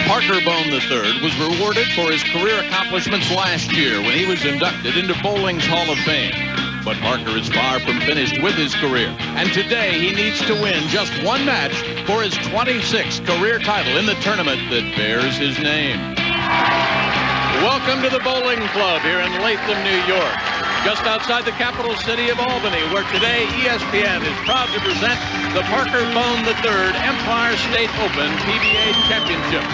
Parker Bohn III was rewarded for his career accomplishments last year when he was inducted into bowling's Hall of Fame. But Parker is far from finished with his career, and today he needs to win just one match for his 26th career title in the tournament that bears his name. Welcome to the Bowling Club here in Latham, New York, just outside the capital city of Albany, where today ESPN is proud to present the Parker Bohn III Empire State Open PBA Championship.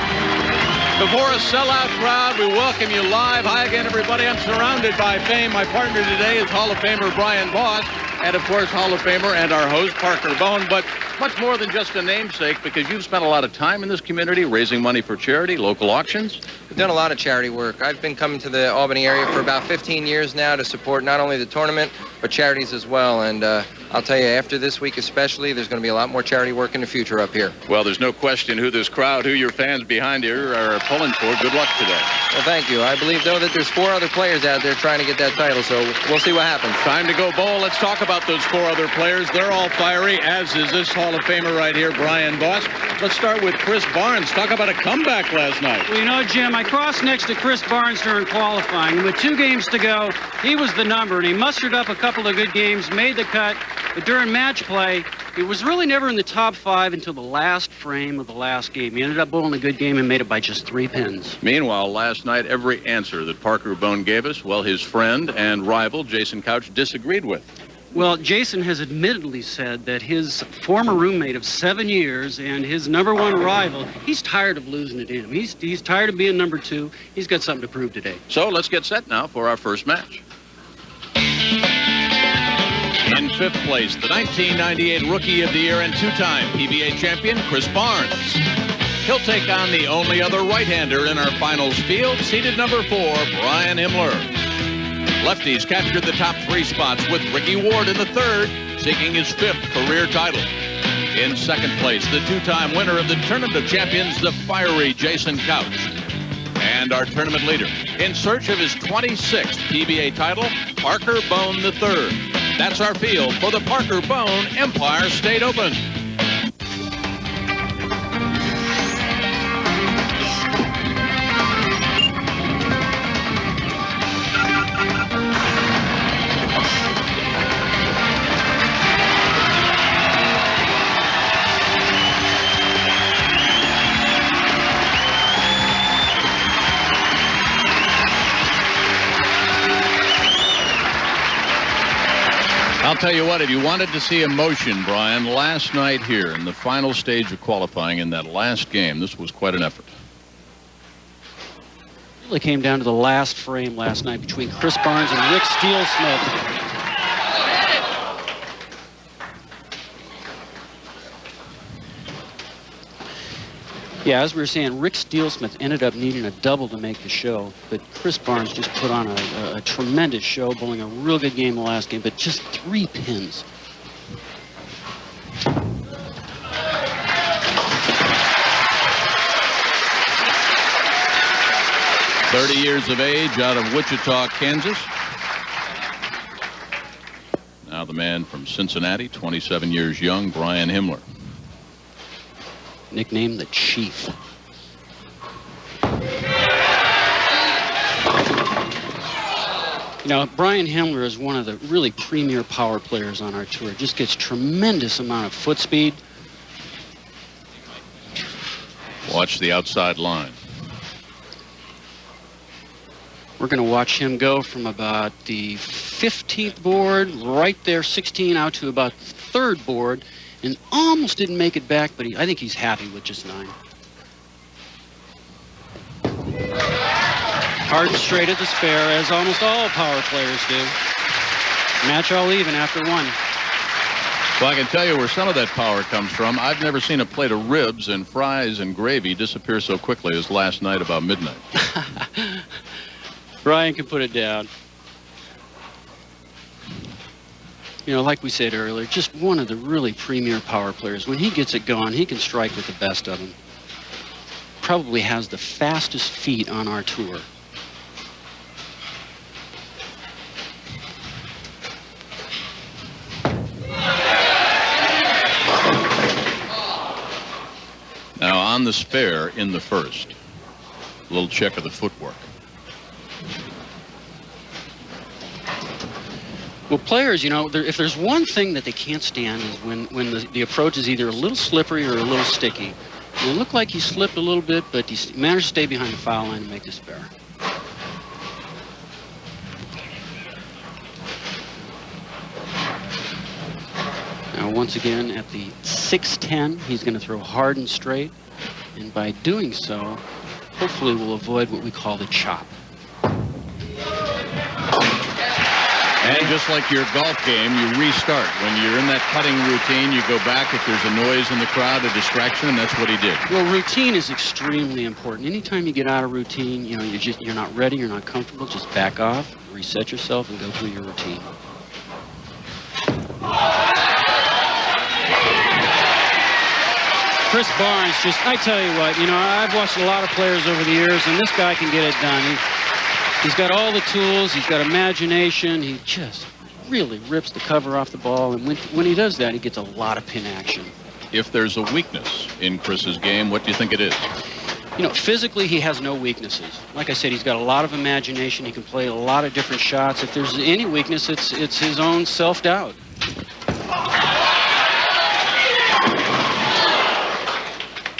Before a sellout crowd, we welcome you live. Hi again, everybody. I'm surrounded by fame. My partner today is Hall of Famer Brian Bohn, and of course, Hall of Famer and our host, Parker Bohn. But much more than just a namesake, because you've spent a lot of time in this community raising money for charity, local auctions. We've done a lot of charity work. I've been coming to the Albany area for about 15 years now to support not only the tournament, but charities as well. And I'll tell you, after this week especially, there's going to be a lot more charity work in the future up here. Well, there's no question who this crowd, who your fans behind you are pulling for. Good luck today. Well, thank you. I believe, though, that there's 4 other players out there trying to get that title, so we'll see what happens. Time to go bowl. Let's talk about those 4 other players. They're all fiery, as is this Hall of Famer right here, Brian Bohn. Let's start with Chris Barnes. Talk about a comeback last night. Well, you know, Jim, I crossed next to Chris Barnes during qualifying. With 2 games to go, he was the number, and he mustered up a couple of good games, made the cut. But during match play, he was really never in the top 5 until the last frame of the last game. He ended up bowling a good game and made it by just 3 pins. Meanwhile, last night, every answer that Parker Bohn gave us, well, his friend and rival, Jason Couch, disagreed with. Well, Jason has admittedly said that his former roommate of 7 years and his #1 rival, he's tired of losing to him. He's tired of being number 2. He's got something to prove today. So let's get set now for our first match. In 5th place, the 1998 Rookie of the Year and 2-time PBA champion, Chris Barnes. He'll take on the only other right-hander in our finals field, seeded number 4, Brian Himmler. Lefties captured the top 3 spots with Ricky Ward in the 3rd, seeking his 5th career title. In 2nd place, the 2-time winner of the Tournament of Champions, the fiery Jason Couch. And our tournament leader, in search of his 26th PBA title, Parker Bohn III. That's our field for the Parker Bohn Empire State Open. I'll tell you what, if you wanted to see emotion, Brian, last night here in the final stage of qualifying in that last game, this was quite an effort. It really came down to the last frame last night between Chris Barnes and Rick Steele-Smith. Yeah, as we were saying, Rick Steele-Smith ended up needing a double to make the show, but Chris Barnes just put on a tremendous show, bowling a real good game the last game, but just 3 pins. "30 years of age, out of Wichita, Kansas. Now the man from Cincinnati, 27 years young, Brian Himmler. Nicknamed the Chief. You know, Brian Himmler is one of the really premier power players on our tour. Just gets tremendous amount of foot speed. Watch the outside line. We're going to watch him go from about the 15th board, right there, 16, out to about the 3rd board, and almost didn't make it back, but I think he's happy with just 9. Hard and straight at the spare, as almost all power players do. Match all even after 1. Well, I can tell you where some of that power comes from. I've never seen a plate of ribs and fries and gravy disappear so quickly as last night about midnight. Brian can put it down. You know, like we said earlier, just one of the really premier power players. When he gets it going, he can strike with the best of them. Probably has the fastest feet on our tour. Now on the spare in the 1st. A little check of the footwork. Well, players, you know, if there's one thing that they can't stand is when the approach is either a little slippery or a little sticky. And it looked like he slipped a little bit, but he managed to stay behind the foul line and make the spare. Now, once again, at the 6'10", he's going to throw hard and straight. And by doing so, hopefully we'll avoid what we call the chop. And just like your golf game, you restart. When you're in that putting routine, you go back. If there's a noise in the crowd, a distraction, and that's what he did. Well, routine is extremely important. Anytime you get out of routine, you know, you're not ready, you're not comfortable, just back off, reset yourself, and go through your routine. Chris Barnes, I tell you what, you know, I've watched a lot of players over the years, and this guy can get it done. He's got all the tools, he's got imagination, he just really rips the cover off the ball, and when he does that, he gets a lot of pin action. If there's a weakness in Chris's game, what do you think it is? You know, physically, he has no weaknesses. Like I said, he's got a lot of imagination, he can play a lot of different shots. If there's any weakness, it's his own self-doubt.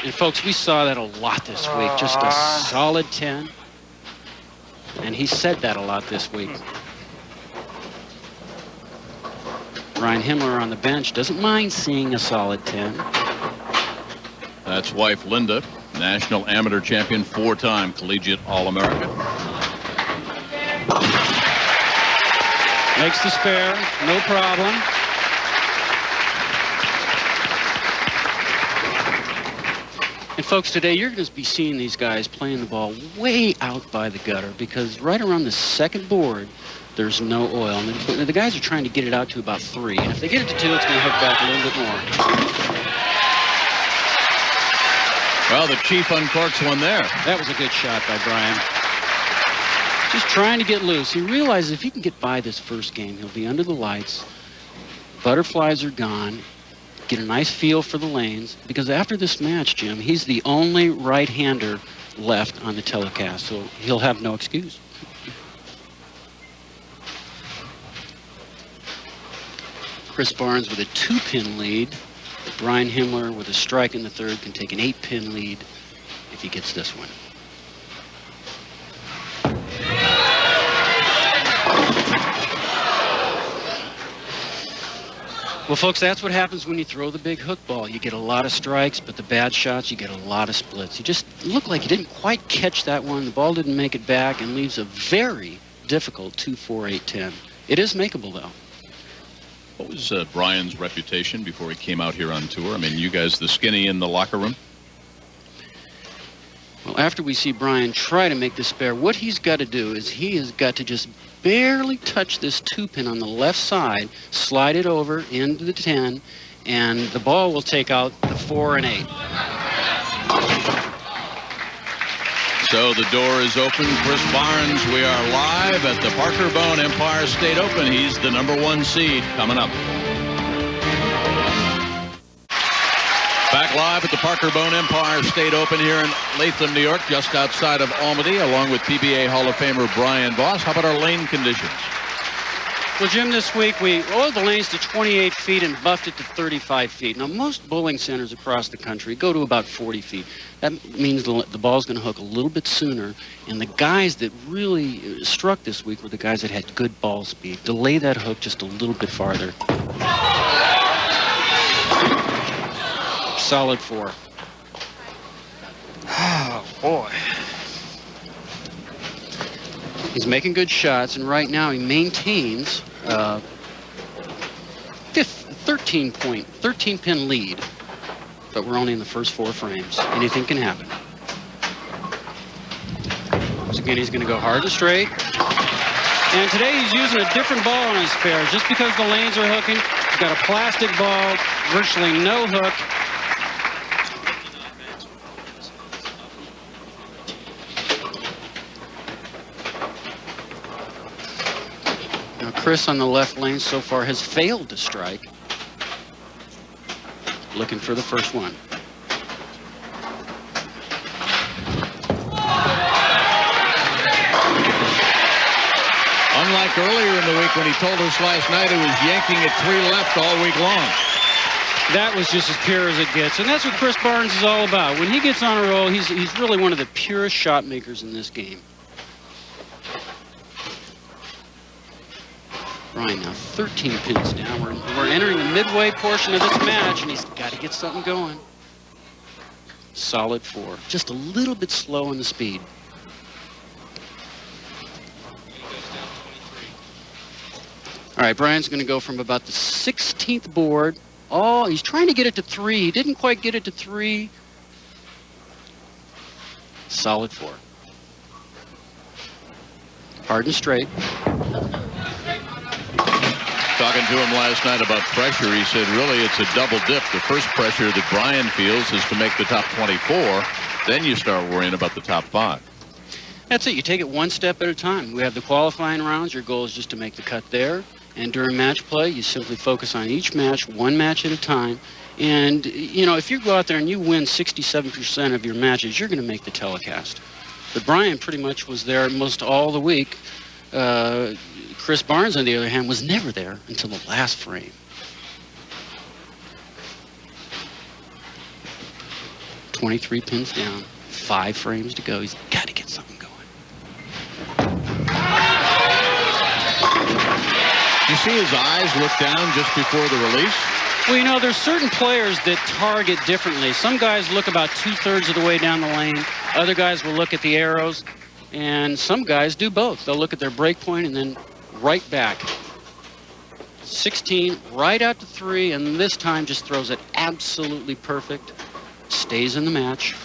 And folks, we saw that a lot this week, just a solid 10. And he said that a lot this week. Ryan Himmler on the bench doesn't mind seeing a solid 10. That's wife Linda, national amateur champion, 4-time collegiate All-American. Makes the spare, no problem. And folks, today you're going to be seeing these guys playing the ball way out by the gutter because right around the second board, there's no oil. And the guys are trying to get it out to about 3. And if they get it to 2, it's going to hook back a little bit more. Well, the Chief uncorks one there. That was a good shot by Brian. Just trying to get loose. He realizes if he can get by this first game, he'll be under the lights. Butterflies are gone. Get a nice feel for the lanes, because after this match, Jim, he's the only right-hander left on the telecast, so he'll have no excuse. Chris Barnes with a 2-pin lead. Brian Himmler with a strike in the third can take an 8-pin lead if he gets this one. Well, folks, that's what happens when you throw the big hook ball. You get a lot of strikes, but the bad shots, you get a lot of splits. You just look like you didn't quite catch that one. The ball didn't make it back and leaves a very difficult 2-4-8-10. It is makeable, though. What was Brian's reputation before he came out here on tour? I mean, you guys, the skinny in the locker room? Well, after we see Brian try to make the spare, what he's got to do is he has got to just barely touch this 2-pin on the left side, slide it over into the 10, and the ball will take out the 4 and 8. So the door is open. Chris Barnes, we are live at the Parker Bohn Empire State Open. He's the #1 seed coming up. Back live at the Parker Bohn Empire State Open here in Latham, New York, just outside of Almaty, along with PBA Hall of Famer Brian Voss. How about our lane conditions? Well, Jim, this week we oiled the lanes to 28 feet and buffed it to 35 feet. Now, most bowling centers across the country go to about 40 feet. That means the ball's going to hook a little bit sooner, and the guys that really struck this week were the guys that had good ball speed. Delay that hook just a little bit farther. Solid 4. Oh, boy. He's making good shots, and right now he maintains 13-pin lead. But we're only in the first 4 frames. Anything can happen. Once again, he's going to go hard and straight. And today he's using a different ball on his pair. Just because the lanes are hooking, he's got a plastic ball, virtually no hook. Chris on the left lane so far has failed to strike. Looking for the first one. back earlier in the week when he told us last night he was yanking at 3 left all week long. That was just as pure as it gets, and that's what Chris Barnes is all about. When he gets on a roll, he's really one of the purest shot makers in this game. Brian now 13 pins down. We're entering the midway portion of this match, and he's got to get something going. Solid 4. Just a little bit slow in the speed. All right, Brian's going to go from about the 16th board. Oh, he's trying to get it to 3. He didn't quite get it to 3. Solid 4. Hard and straight. Talking to him last night about pressure, he said really it's a double dip. The first pressure that Brian feels is to make the top 24. Then you start worrying about the top 5. That's it. You take it one step at a time. We have the qualifying rounds. Your goal is just to make the cut there. And during match play, you simply focus on each match, one match at a time. And, you know, if you go out there and you win 67% of your matches, you're going to make the telecast. But Brian pretty much was there most all the week. Chris Barnes, on the other hand, was never there until the last frame. .23 pins down, 5 frames to go. He's got to get something going. You see his eyes look down just before the release? Well, you know, there's certain players that target differently. Some guys look about 2/3 of the way down the lane. Other guys will look at the arrows. And some guys do both. They'll look at their break point and then right back. 16, right out to 3, and this time just throws it absolutely perfect. Stays in the match.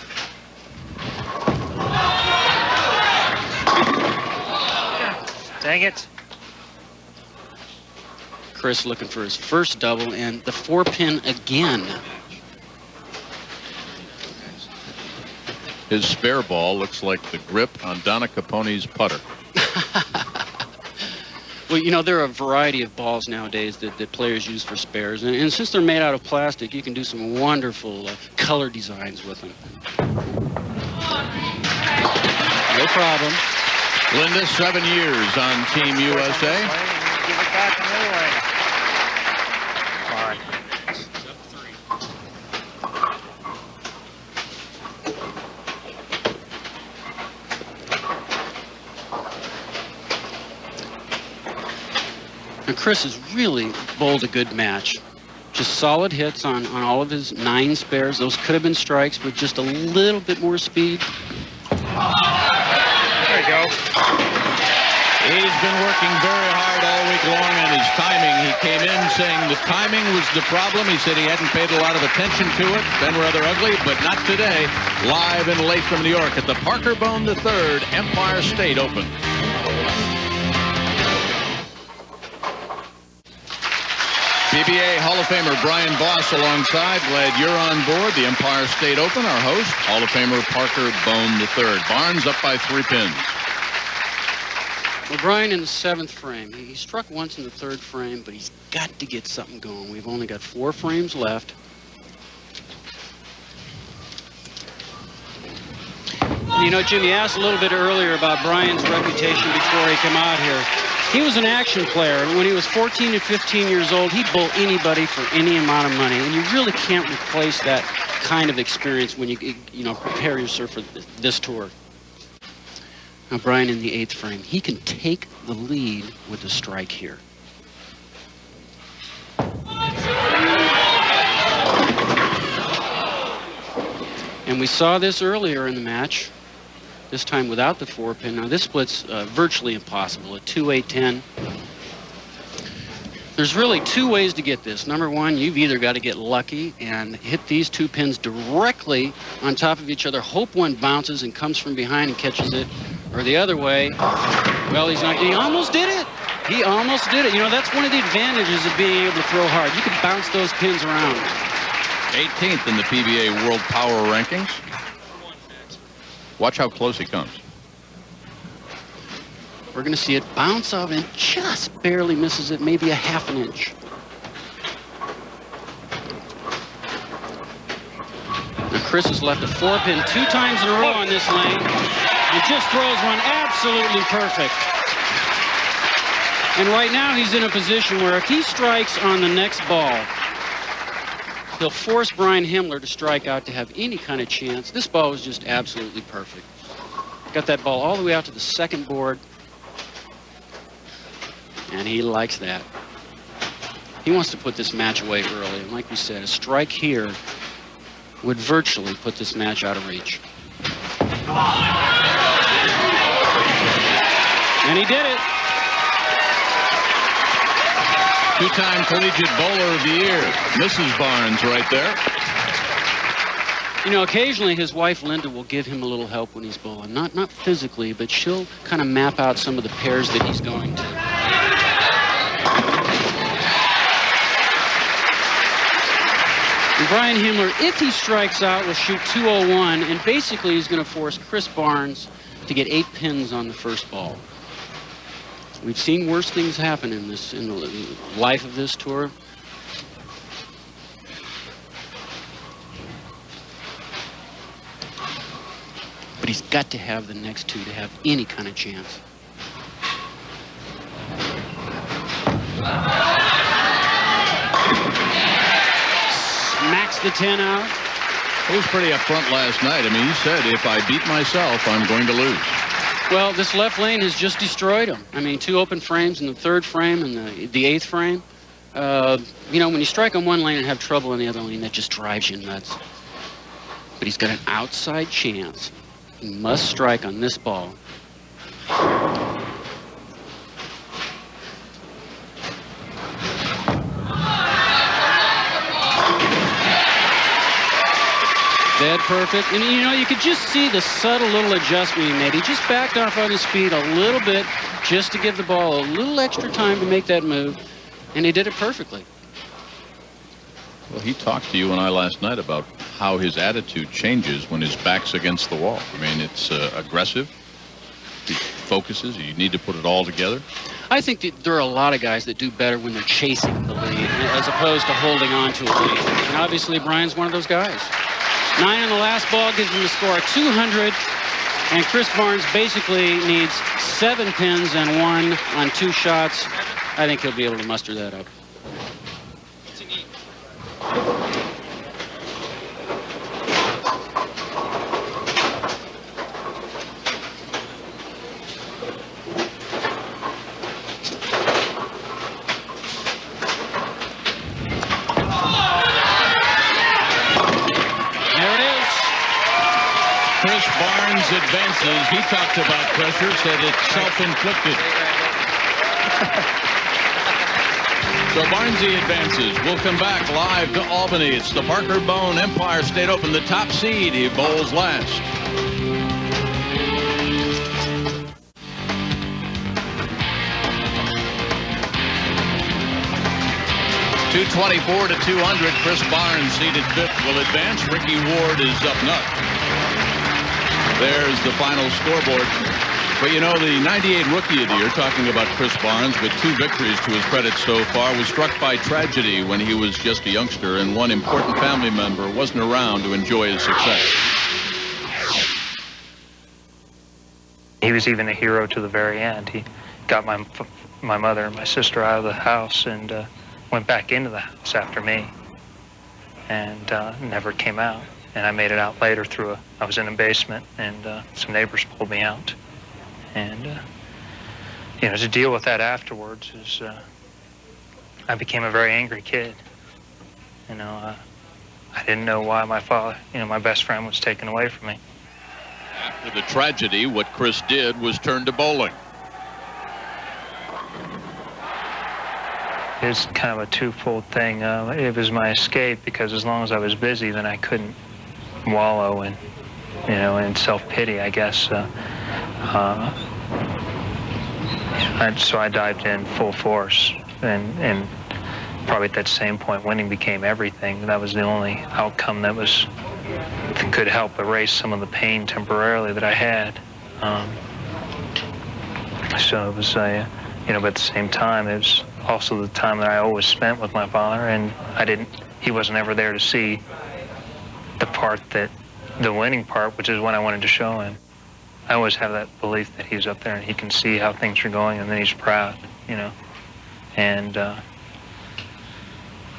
Dang it. Chris looking for his first double, and the 4-pin again. His spare ball looks like the grip on Donna Capone's putter. Well, you know, there are a variety of balls nowadays that players use for spares. And since they're made out of plastic, you can do some wonderful color designs with them. No problem. Linda, 7 years on Team USA. Give it back anyway. Come on. And Chris has really bowled a good match. Just solid hits on all of his 9 spares. Those could have been strikes with just a little bit more speed. There you go. He's been working very hard all week long on his timing. He came in saying the timing was the problem. He said he hadn't paid a lot of attention to it. Been rather ugly, but not today. Live in Latham, New York at the Parker Bohn III Empire State Open. PBA Hall of Famer Brian Boss alongside. Glad you're on board. The Empire State Open, our host, Hall of Famer Parker Bohn III. Barnes up by 3 pins. Well, Brian in the 7th frame. He struck once in the 3rd frame, but he's got to get something going. We've only got 4 frames left. You know, Jim, you asked a little bit earlier about Brian's reputation before he came out here. He was an action player, and when he was 14 and 15 years old, he'd bowl anybody for any amount of money, and you really can't replace that kind of experience when you know, prepare yourself for this tour. Now, Brian in the 8th frame, he can take the lead with a strike here. And we saw this earlier in the match. This time without the 4-pin. Now this split's virtually impossible, a 2-8-10. There's really 2 ways to get this. Number 1, you've either got to get lucky and hit these 2 pins directly on top of each other, hope one bounces and comes from behind and catches it. Or the other way, well, he almost did it. He almost did it. You know, that's one of the advantages of being able to throw hard. You can bounce those pins around. 18th in the PBA World Power Rankings. Watch how close he comes. We're going to see it bounce off and just barely misses it, maybe a ½ an inch. Now Chris has left a 4-pin 2 times in a row on this lane and just throws one absolutely perfect. And right now he's in a position where if he strikes on the next ball, he'll force Brian Himmler to strike out to have any kind of chance. This ball was just absolutely perfect. Got that ball all the way out to the second board. And he likes that. He wants to put this match away early. And like we said, a strike here would virtually put this match out of reach. And he did it. Two-time collegiate bowler of the year, Mrs. Barnes right there. You know, occasionally his wife Linda will give him a little help when he's bowling. Not physically, but she'll kind of map out some of the pairs that he's going to. And Brian Himmler, if he strikes out, will shoot 201, and basically he's going to force Chris Barnes to get 8 pins on the first ball. We've seen worse things happen in the life of this tour. But he's got to have the next two to have any kind of chance. Smacks the 10 out. He was pretty upfront last night. I mean, he said, if I beat myself, I'm going to lose. Well, this left lane has just destroyed him. I mean, 2 open frames in the 3rd frame and the 8th frame. You know, when you strike on one lane and have trouble in the other lane, that just drives you nuts. But he's got an outside chance. He must strike on this ball. Dead perfect. And, you know, you could just see the subtle little adjustment he made. He just backed off on his speed a little bit just to give the ball a little extra time to make that move. And he did it perfectly. Well, he talked to you and I last night about how his attitude changes when his back's against the wall. I mean, it's aggressive. He focuses. You need to put it all together. I think that there are a lot of guys that do better when they're chasing the lead as opposed to holding on to a lead. And obviously, Brian's one of those guys. 9 on the last ball gives him the score 200. And Chris Barnes basically needs 7 pins and 1 on 2 shots. I think he'll be able to muster that up. Advances. He talked about pressure, said it's self-inflicted. So Barnesy advances. We'll come back live to Albany. It's the Parker Bohn Empire State Open, the top seed. He bowls last. .224 to 200. Chris Barnes, seeded 5th, will advance. Ricky Ward is up next. There's the final scoreboard. But you know, the 98 Rookie of the Year, talking about Chris Barnes, with 2 victories to his credit so far, was struck by tragedy when he was just a youngster and one important family member wasn't around to enjoy his success. He was even a hero to the very end. He got my mother and my sister out of the house and went back into the house after me and never came out. And I made it out later through I was in a basement, and some neighbors pulled me out. And, you know, to deal with that afterwards is, I became a very angry kid. You know, I didn't know why my father, you know, my best friend was taken away from me. After the tragedy, what Chris did was turn to bowling. It's kind of a twofold thing. It was my escape, because as long as I was busy, then I couldn't wallow in, you know, in self-pity, I guess. So I dived in full force, and probably at that same point, winning became everything. That was the only outcome that could help erase some of the pain temporarily that I had. So it was, you know, but at the same time, it was also the time that I always spent with my father, and he wasn't ever there to see the winning part, which is what I wanted to show him. I always have that belief that he's up there and he can see how things are going, and then he's proud, you know. and that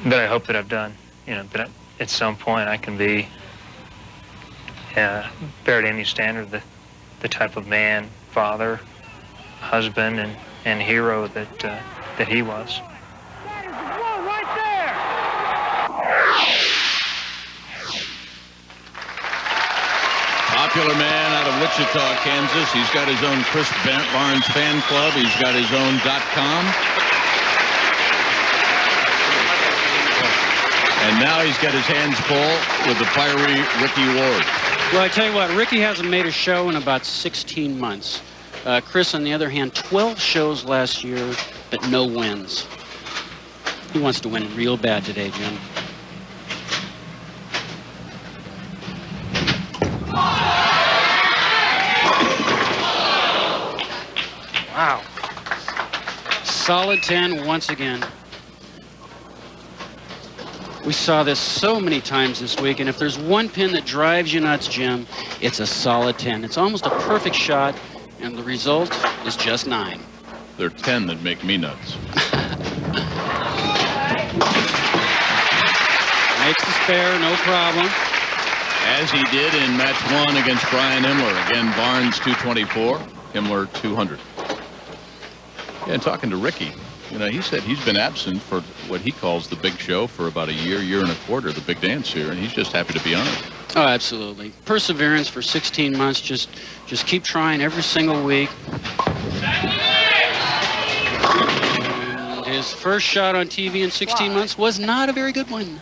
I hope that I've done. You know, that at some point I can be bear to any standard the type of man, father, husband, and hero that he was. That is the blow right there. Popular man out of Wichita, Kansas. He's got his own Chris Barnes fan club. He's got his own .com. And now he's got his hands full with the fiery Ricky Ward. Well, I tell you what, Ricky hasn't made a show in about 16 months. Chris, on the other hand, 12 shows last year, but no wins. He wants to win real bad today, Jim. Wow. Solid 10 once again. We saw this so many times this week, and if there's one pin that drives you nuts, Jim, it's a solid 10. It's almost a perfect shot, and the result is just 9. There are 10 that make me nuts. Makes the spare, no problem. As he did in match 1 against Brian Himmler. Again, Barnes 224, Himmler 200. Yeah, and talking to Ricky, you know, he said he's been absent for what he calls the big show for about a year and a quarter, the big dance here, and he's just happy to be on it. Oh, absolutely. Perseverance for 16 months. Just keep trying every single week. And his first shot on TV in 16 months was not a very good one.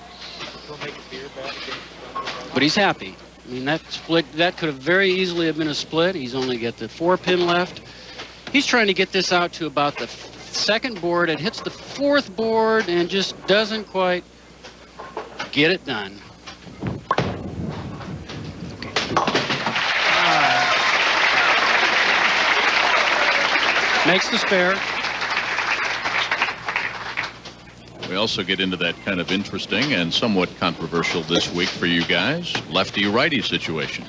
But he's happy. I mean, that split, that could have very easily have been a split. He's only got the 4 pin left. He's trying to get this out to about the 2nd board. It hits the 4th board and just doesn't quite get it done. Makes the spare. We also get into that kind of interesting and somewhat controversial this week for you guys, lefty-righty situation.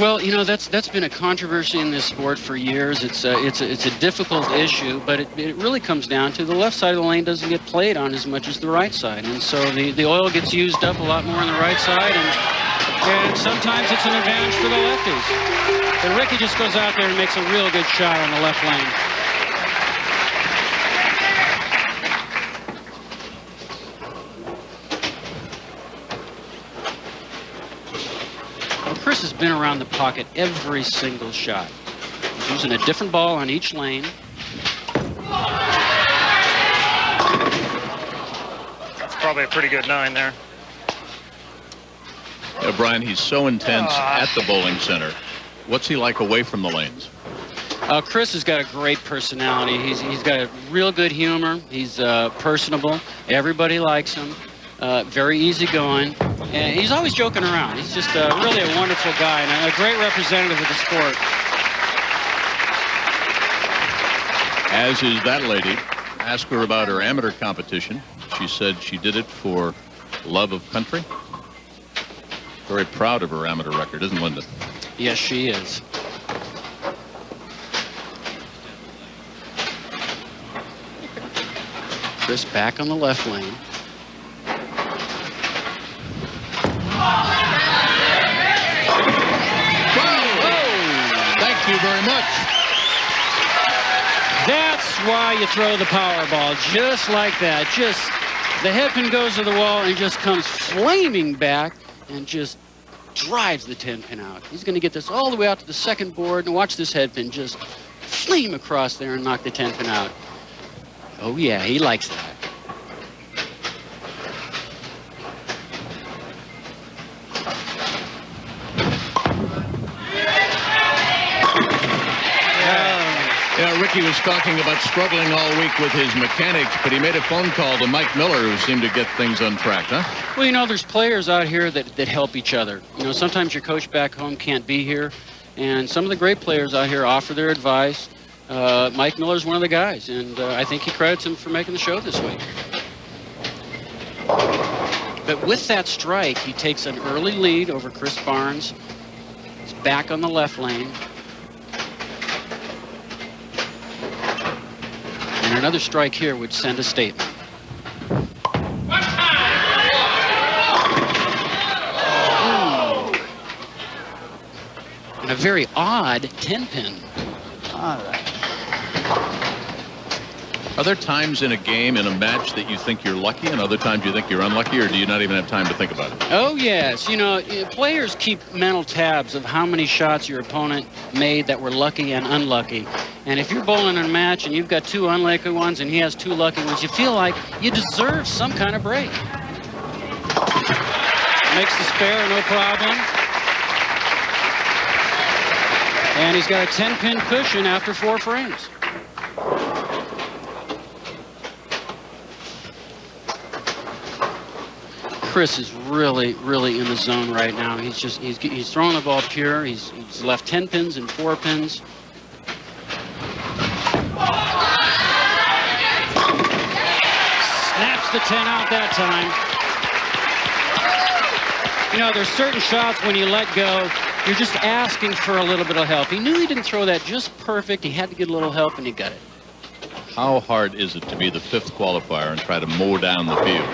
Well, you know, that's been a controversy in this sport for years. It's a difficult issue, but it really comes down to the left side of the lane doesn't get played on as much as the right side, and so the oil gets used up a lot more on the right side, and sometimes it's an advantage for the lefties. But Ricky just goes out there and makes a real good shot on the left lane. Chris has been around the pocket every single shot. He's using a different ball on each lane. That's probably a pretty good 9 there. Yeah, Brian, he's so intense at the bowling center. What's he like away from the lanes? Chris has got a great personality. He's got a real good humor. He's personable. Everybody likes him. Very easygoing. And he's always joking around. He's just really a wonderful guy and a great representative of the sport. As is that lady. Ask her about her amateur competition. She said she did it for love of country. Very proud of her amateur record, isn't Linda? Yes, she is. Chris back on the left lane. Thank you very much. That's why you throw the power ball, just like that. Just the headpin goes to the wall and just comes flaming back and just drives the 10 pin out. He's going to get this all the way out to the 2nd board and watch this headpin just flame across there and knock the 10 pin out. Oh yeah, he likes that. Yeah, Ricky was talking about struggling all week with his mechanics, but he made a phone call to Mike Miller, who seemed to get things on track, huh? Well, you know, there's players out here that help each other. You know, sometimes your coach back home can't be here, and some of the great players out here offer their advice. Mike Miller's one of the guys, and I think he credits him for making the show this week. But with that strike, he takes an early lead over Chris Barnes. He's back on the left lane. And another strike here would send a statement. And a very odd 10-pin. Are there times in a game, in a match, that you think you're lucky and other times you think you're unlucky, or do you not even have time to think about it? Oh, yes. You know, players keep mental tabs of how many shots your opponent made that were lucky and unlucky. And if you're bowling in a match and you've got 2 unlucky ones and he has 2 lucky ones, you feel like you deserve some kind of break. Makes the spare, no problem. And he's got a 10-pin cushion after 4 frames. Chris is really in the zone right now. He's throwing the ball pure. He's left 10 pins and 4 pins. Snaps the 10 out that time. You know, there's certain shots when you let go, you're just asking for a little bit of help. He knew he didn't throw that just perfect. He had to get a little help, and he got it. How hard is it to be the 5th qualifier and try to mow down the field?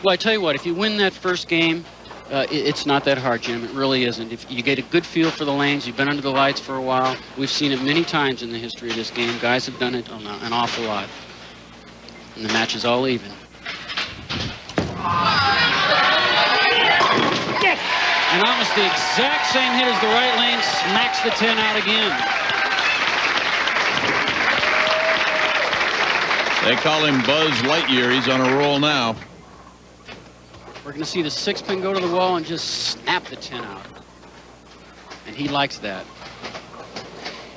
Well, I tell you what, if you win that first game, it's not that hard, Jim. It really isn't. If you get a good feel for the lanes, you've been under the lights for a while. We've seen it many times in the history of this game. Guys have done it an awful lot. And the match is all even. And almost the exact same hit as the right lane smacks the 10 out again. They call him Buzz Lightyear. He's on a roll now. We're going to see the 6-pin go to the wall and just snap the 10 out. And he likes that.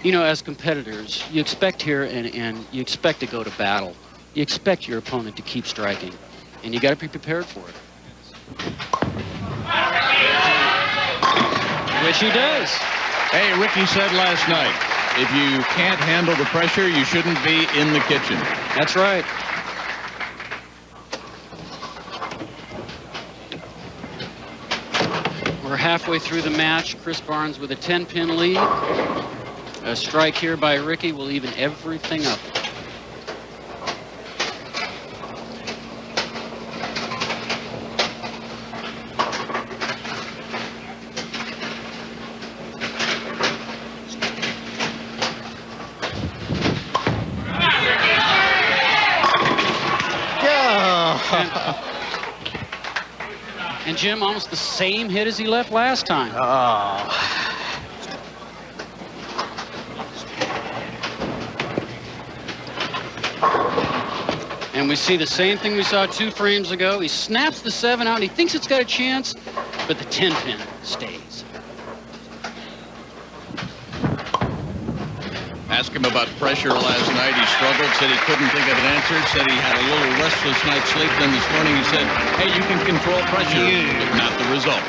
You know, as competitors, you expect here and you expect to go to battle. You expect your opponent to keep striking. And you got to be prepared for it. Which he does. Hey, Ricky said last night, if you can't handle the pressure, you shouldn't be in the kitchen. That's right. We're halfway through the match. Chris Barnes with a 10-pin lead. A strike here by Ricky will even everything up. And Jim, almost the same hit as he left last time. And we see the same thing we saw 2 frames ago. He snaps the 7 out. He thinks it's got a chance, but the 10-pin stays. Asked him about pressure last night. He struggled, said he couldn't think of an answer, said he had a little restless night's sleep. Then this morning he said, hey, you can control pressure, but not the result.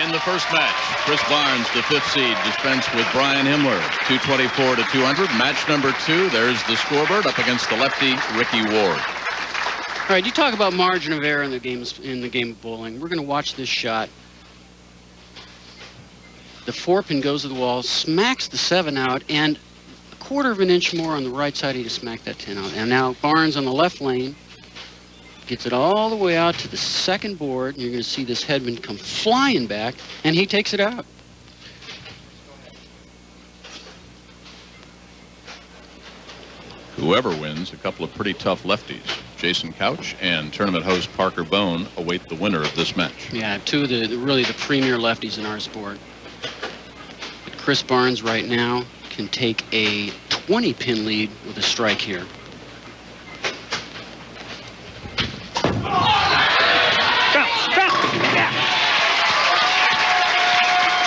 In the first match, Chris Barnes, the 5th seed, dispensed with Brian Himmler, 224 to 200. Match number 2, there's the scoreboard up against the lefty, Ricky Ward. All right, you talk about margin of error in the game of bowling. We're going to watch this shot. The 4-pin goes to the wall, smacks the 7 out, and a 1/4 of an inch more on the right side, he just smacked that 10 out. And now Barnes on the left lane gets it all the way out to the 2nd board, and you're going to see this headman come flying back, and he takes it out. Whoever wins, a couple of pretty tough lefties. Jason Couch and tournament host Parker Bohn await the winner of this match. Yeah, 2 of really the premier lefties in our sport. But Chris Barnes right now can take a 20-pin lead with a strike here.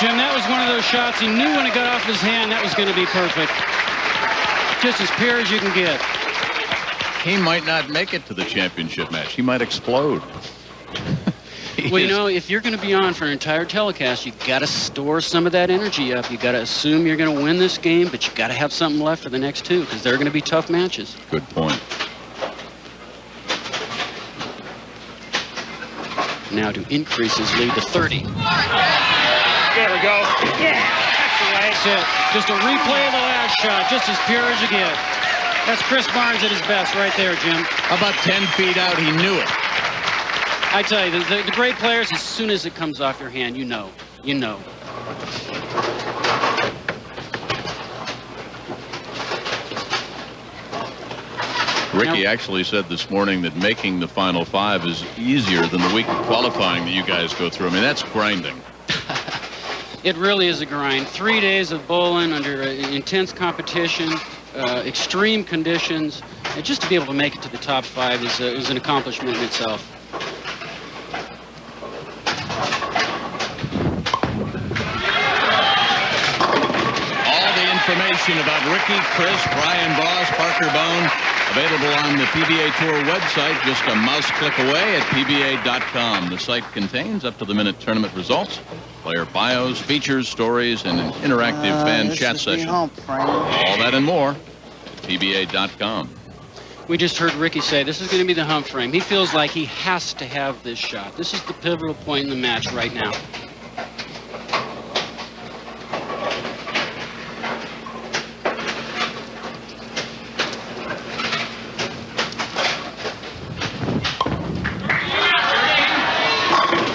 Jim, that was one of those shots he knew when it got off his hand that was going to be perfect. Just as pure as you can get. He might not make it to the championship match. He might explode. Well, you know, if you're going to be on for an entire telecast, you've got to store some of that energy up. You've got to assume you're going to win this game, but you've got to have something left for the next 2 because they're going to be tough matches. Good point. Now to increase his lead to 30. There we go. Yeah, that's away. That's it. Just a replay of the last shot, just as pure as you get. That's Chris Barnes at his best right there, Jim. About 10 feet out, he knew it. I tell you, the great players, as soon as it comes off your hand, you know. You know. Ricky actually said this morning that making the Final Five is easier than the week of qualifying that you guys go through. I mean, that's grinding. It really is a grind. 3 days of bowling under intense competition, extreme conditions, and just to be able to make it to the top 5 is an accomplishment in itself. All the information about Ricky, Chris, Brian Boss, Parker Bohn, available on the PBA Tour website, just a mouse click away at PBA.com. The site contains up-to-the-minute tournament results, player bios, features, stories, and an interactive fan chat session. All that and more at PBA.com. We just heard Ricky say this is going to be the hump frame. He feels like he has to have this shot. This is the pivotal point in the match right now.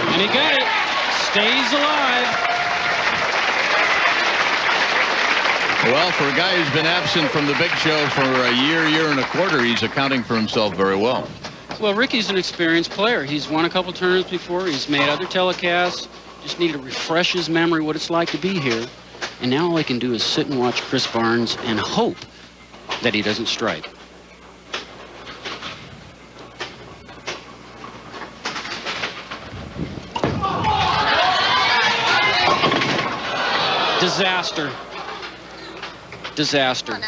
And he got it. Stays alive. Well, for a guy who's been absent from the big show for a year and a quarter, he's accounting for himself very well. Well, Ricky's an experienced player. He's won a couple tournaments before. He's made other telecasts. Just need to refresh his memory what it's like to be here. And now all he can do is sit and watch Chris Barnes and hope that he doesn't strike. Disaster. Disaster.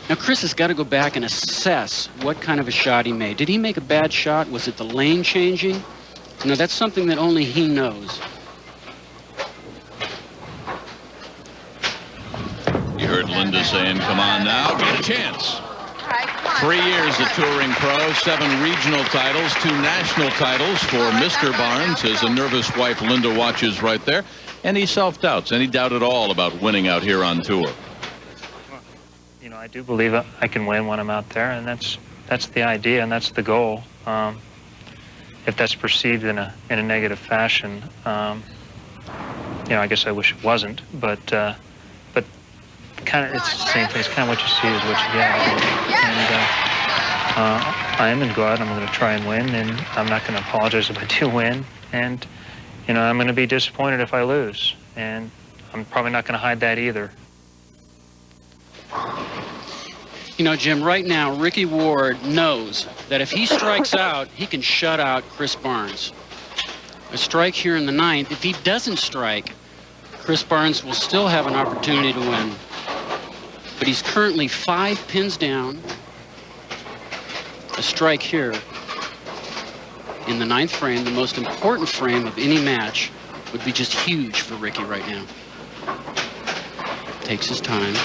Now, Chris has got to go back and assess what kind of a shot he made. Did he make a bad shot? Was it the lane changing? No, that's something that only he knows. You heard Linda saying, come on now, get a chance. 3 years a touring pro, 7 regional titles, 2 national titles for Mr. Barnes, as a nervous wife Linda watches right there. Any self-doubts, any doubt at all about winning out here on tour? Well, you know, I do believe I can win when I'm out there, and that's the idea, and that's the goal. If that's perceived in a negative fashion, you know, I guess I wish it wasn't, but kind of it's the same thing. It's kind of what you see is what you get. And I am going to go out and I'm going to try and win, and I'm not going to apologize if I do win. And, you know, I'm going to be disappointed if I lose. And I'm probably not going to hide that either. You know, Jim, right now, Ricky Ward knows that if he strikes out, he can shut out Chris Barnes. A strike here in the 9th. If he doesn't strike, Chris Barnes will still have an opportunity to win. But he's currently 5 pins down. A strike here in the 9th frame, the most important frame of any match, would be just huge for Ricky right now. Takes his time.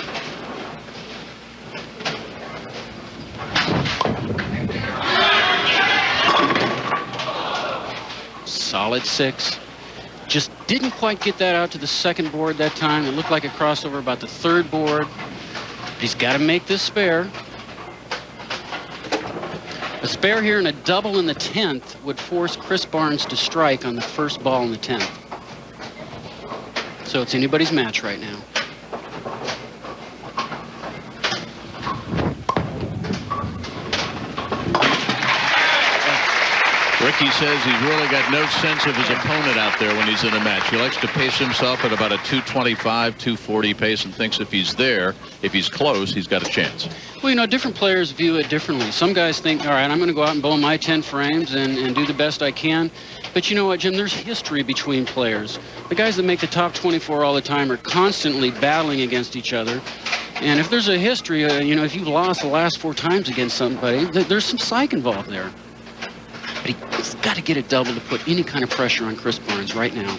Solid 6. Just didn't quite get that out to the 2nd board that time. It looked like a crossover about the 3rd board. He's got to make this spare. A spare here and a double in the 10th would force Chris Barnes to strike on the 1st ball in the 10th. So it's anybody's match right now. Ricky says he's really got no sense of his opponent out there when he's in a match. He likes to pace himself at about a 225, 240 pace and thinks if he's there, if he's close, he's got a chance. Well, you know, different players view it differently. Some guys think, all right, I'm going to go out and bowl my 10 frames and do the best I can. But you know what, Jim, there's history between players. The guys that make the top 24 all the time are constantly battling against each other. And if there's a history, you know, if you've lost the last 4 times against somebody, there's some psych involved there. But he's got to get it double to put any kind of pressure on Chris Barnes right now.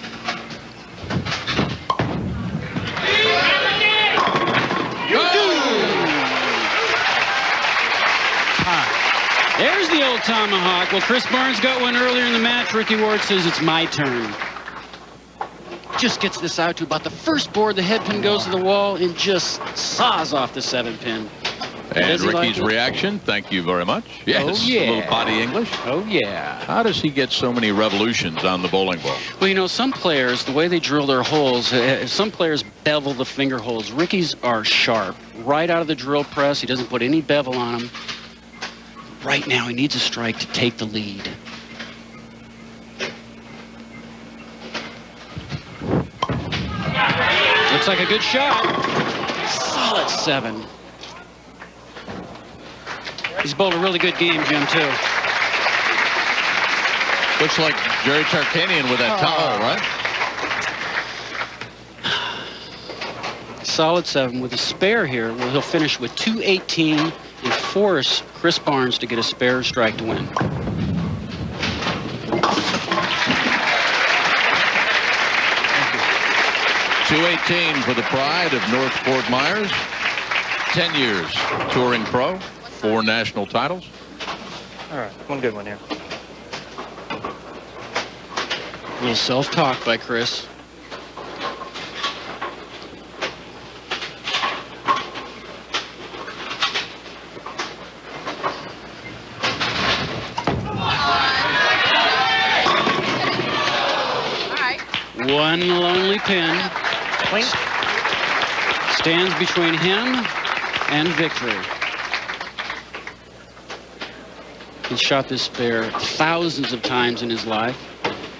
There's the old tomahawk. Well, Chris Barnes got one earlier in the match. Ricky Ward says it's my turn. just gets this out to about the first board. The head pin goes to the wall and just saws off the 7-pin. And Ricky's reaction, thank you very much. Yes, oh, yeah. A little body English. Oh, yeah. How does he get so many revolutions on the bowling ball? Well, you know, some players, the way they drill their holes, some players bevel the finger holes. Ricky's are sharp. Right out of the drill press, he doesn't put any bevel on them. Right now, he needs a strike to take the lead. Looks like a good shot. Solid 7. He's bowled a really good game, Jim, too. Looks like Jerry Tarkanian with that towel, right? Solid 7 with a spare here. Well, he'll finish with 218 and force Chris Barnes to get a spare strike to win. .218 for the pride of North Fort Myers. 10 years touring pro. 4 national titles. All right, one good one here. A little self-talk by Chris. One lonely pin stands between him and victory. He's shot this spare thousands of times in his life.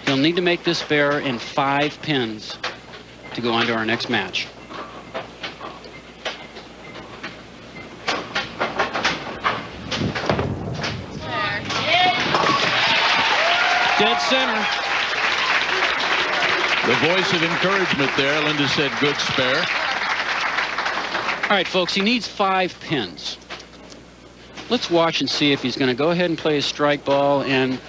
He'll need to make this spare in 5 pins to go on to our next match. Dead center. The voice of encouragement there. Linda said good spare. All right, folks, he needs 5 pins. Let's watch and see if he's going to go ahead and play a strike ball and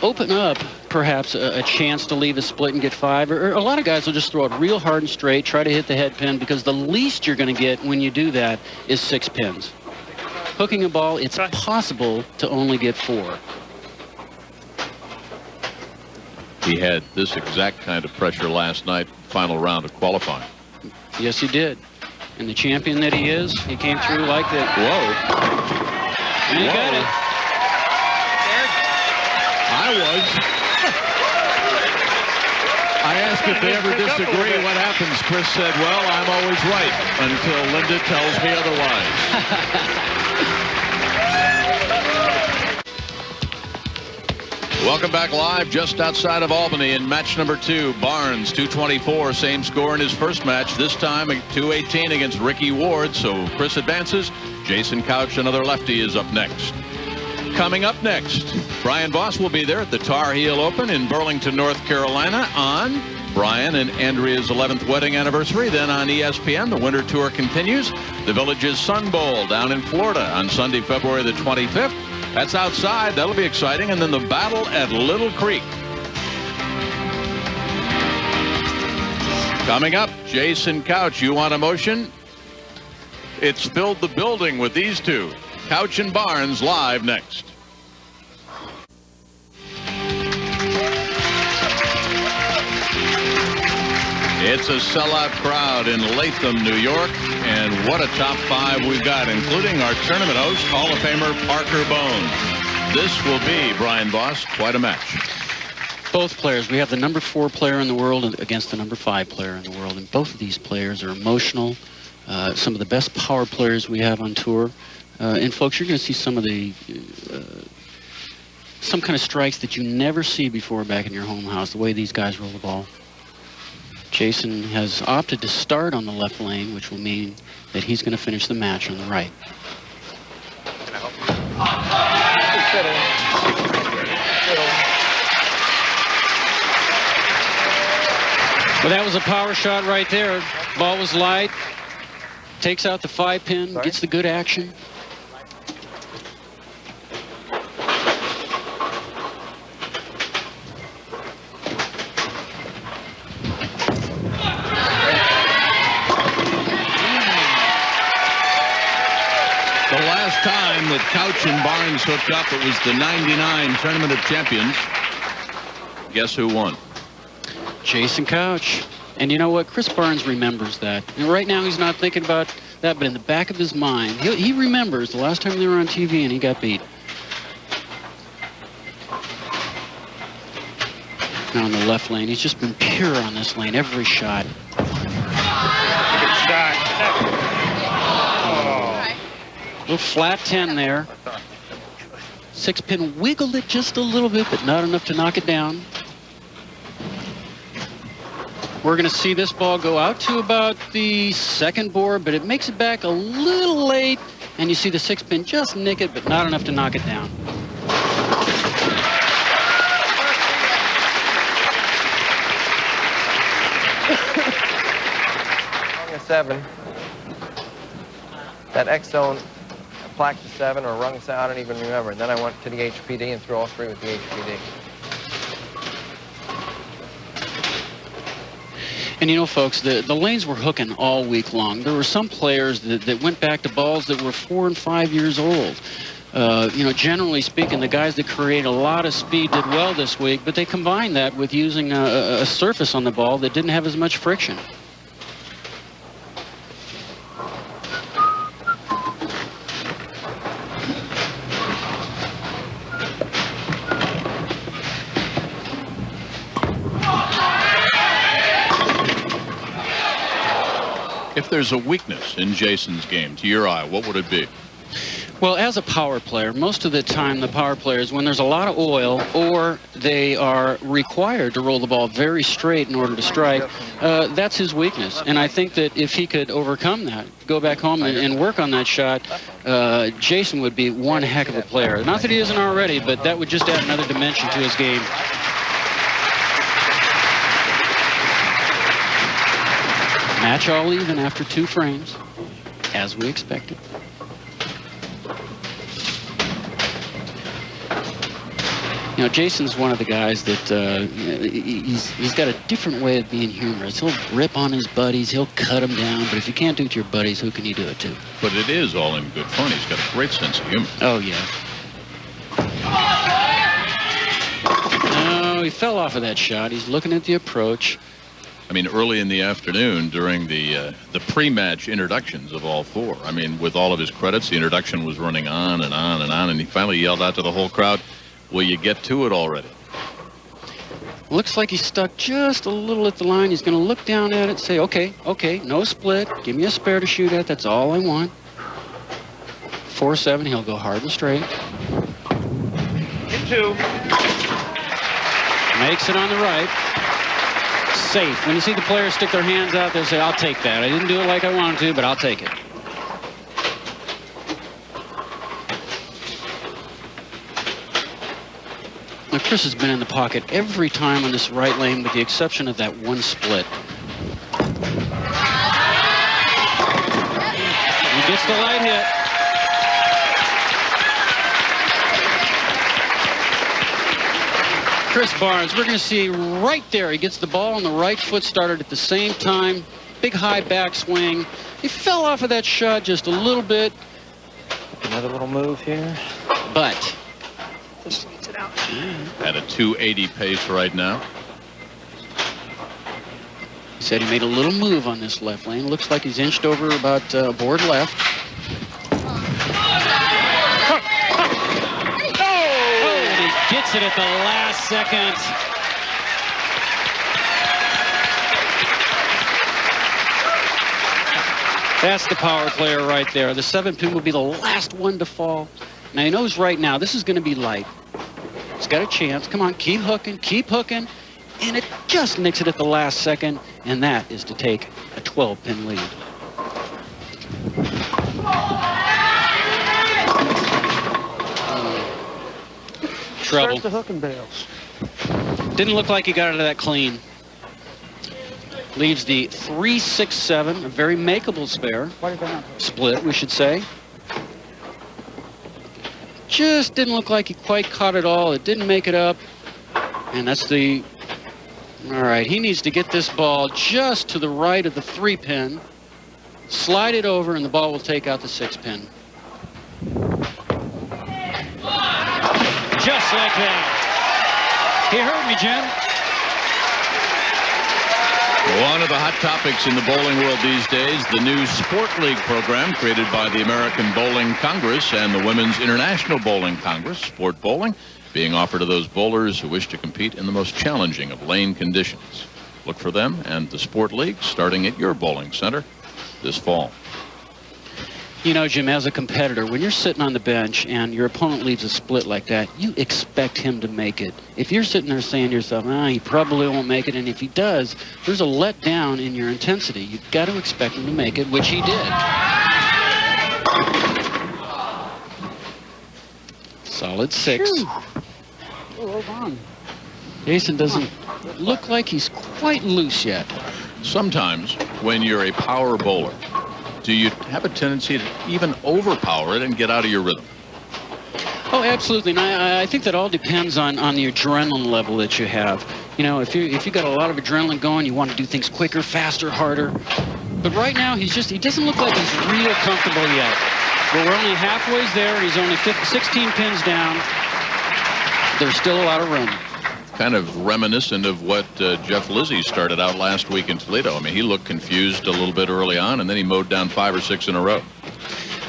open up perhaps a chance to leave a split and get 5. Or a lot of guys will just throw it real hard and straight, try to hit the head pin, because the least you're going to get when you do that is 6 pins. Hooking a ball, it's possible to only get 4. He had this exact kind of pressure last night, final round of qualifying. Yes, he did. And the champion that he is, he came through like that. Whoa. And he got it. I was. I asked if they ever disagree, what happens? Chris said, well, I'm always right until Linda tells me otherwise. Welcome back live just outside of Albany in match number 2. Barnes, 224, same score in his first match. This time, 218 against Ricky Ward. So Chris advances. Jason Couch, another lefty, is up next. Coming up next, Brian Boss will be there at the Tar Heel Open in Burlington, North Carolina on Brian and Andrea's 11th wedding anniversary. Then on ESPN, the winter tour continues. The Village's Sun Bowl down in Florida on Sunday, February the 25th. That's outside. That'll be exciting. And then the battle at Little Creek. Coming up, Jason Couch. You want emotion? It's filled the building with these two. Couch and Barnes live next. It's a sellout crowd in Latham, New York. And what a top 5 we've got, including our tournament host, Hall of Famer Parker Bohn. This will be, Brian Boss, quite a match. Both players. We have the number 4 player in the world against the number 5 player in the world. And both of these players are emotional. Some of the best power players we have on tour. And folks, you're going to see some of the some kind of strikes that you never see before back in your home house, the way these guys roll the ball. Jason has opted to start on the left lane, which will mean that he's going to finish the match on the right. Well, that was a power shot right there. Ball was light. Takes out the 5 pin, gets the good action. The last time that Couch and Barnes hooked up, it was the '99 Tournament of Champions. Guess who won? Jason Couch. And you know what? Chris Barnes remembers that. And right now he's not thinking about that, but in the back of his mind, he remembers the last time they were on TV and he got beat. Now in the left lane, he's just been pure on this lane, every shot. Good shot. Oh. Little flat 10 there. 6-pin wiggled it just a little bit, but not enough to knock it down. We're going to see this ball go out to about the second board, but it makes it back a little late, and you see the 6-pin just nick it, but not enough to knock it down. Rung a 7. That X zone, plaque to 7 or rung 7, I don't even remember. And then I went to the HPD and threw all 3 with the HPD. And you know, folks, the lanes were hooking all week long. There were some players that went back to balls that were 4 and 5 years old. You know, generally speaking, the guys that create a lot of speed did well this week, but they combined that with using a surface on the ball that didn't have as much friction. If there's a weakness in Jason's game, to your eye, what would it be? Well, as a power player, most of the time the power players, when there's a lot of oil or they are required to roll the ball very straight in order to strike, that's his weakness. And I think that if he could overcome that, go back home and work on that shot, Jason would be one heck of a player. Not that he isn't already, but that would just add another dimension to his game. Match all even after 2 frames, as we expected. You know, Jason's one of the guys that he's got a different way of being humorous. He'll rip on his buddies, he'll cut them down, but if you can't do it to your buddies, who can you do it to? But it is all in good fun. He's got a great sense of humor. Oh, yeah. Oh, he fell off of that shot. He's looking at the approach. I mean, early in the afternoon during the pre-match introductions of all 4, I mean, with all of his credits, the introduction was running on and on and on, and he finally yelled out to the whole crowd, "Will you get to it already?" Looks like he's stuck just a little at the line. He's going to look down at it, say, okay, no split. Give me a spare to shoot at. That's all I want. 4-7, he'll go hard and straight. In 2. Makes it on the right. Safe. When you see the players stick their hands out, they'll say, I'll take that. I didn't do it like I wanted to, but I'll take it. Now, Chris has been in the pocket every time on this right lane with the exception of that one split. He gets the light hit. Chris Barnes, we're going to see right there. He gets the ball on the right foot, started at the same time. Big high backswing. He fell off of that shot just a little bit. Another little move here. But Just gets it out. At a 280 pace right now. He said he made a little move on this left lane. Looks like he's inched over about board left. Gets it at the last second. That's the power player right there. The 7-pin will be the last one to fall. Now he knows right now this is going to be light. He's got a chance. Come on, keep hooking, and it just nicks it at the last second, and that is to take a 12-pin lead. Trouble. The hook and bails. Didn't look like he got out of that clean. Leaves the 3-6-7, a very makeable split, we should say. Just didn't look like he quite caught it all. It didn't make it up. And that's the... All right, he needs to get this ball just to the right of the 3-pin, slide it over, and the ball will take out the 6-pin. Just like that. He heard me, Jim. One of the hot topics in the bowling world these days, the new Sport League program created by the American Bowling Congress and the Women's International Bowling Congress, Sport Bowling, being offered to those bowlers who wish to compete in the most challenging of lane conditions. Look for them and the Sport League starting at your bowling center this fall. You know, Jim, as a competitor, when you're sitting on the bench and your opponent leaves a split like that, you expect him to make it. If you're sitting there saying to yourself, he probably won't make it, and if he does, there's a letdown in your intensity. You've got to expect him to make it, which he did. Solid 6. Oh, Bohn. Jason doesn't look like he's quite loose yet. Sometimes when you're a power bowler, do you have a tendency to even overpower it and get out of your rhythm? Oh, absolutely. And I think that all depends on the adrenaline level that you have. You know, if you got a lot of adrenaline going, you want to do things quicker, faster, harder. But right now, he doesn't look like he's real comfortable yet. But we're only halfway there. He's only 16 pins down. There's still a lot of room. Kind of reminiscent of what Jeff Lizzie started out last week in Toledo. I mean, he looked confused a little bit early on, and then he mowed down 5 or 6 in a row.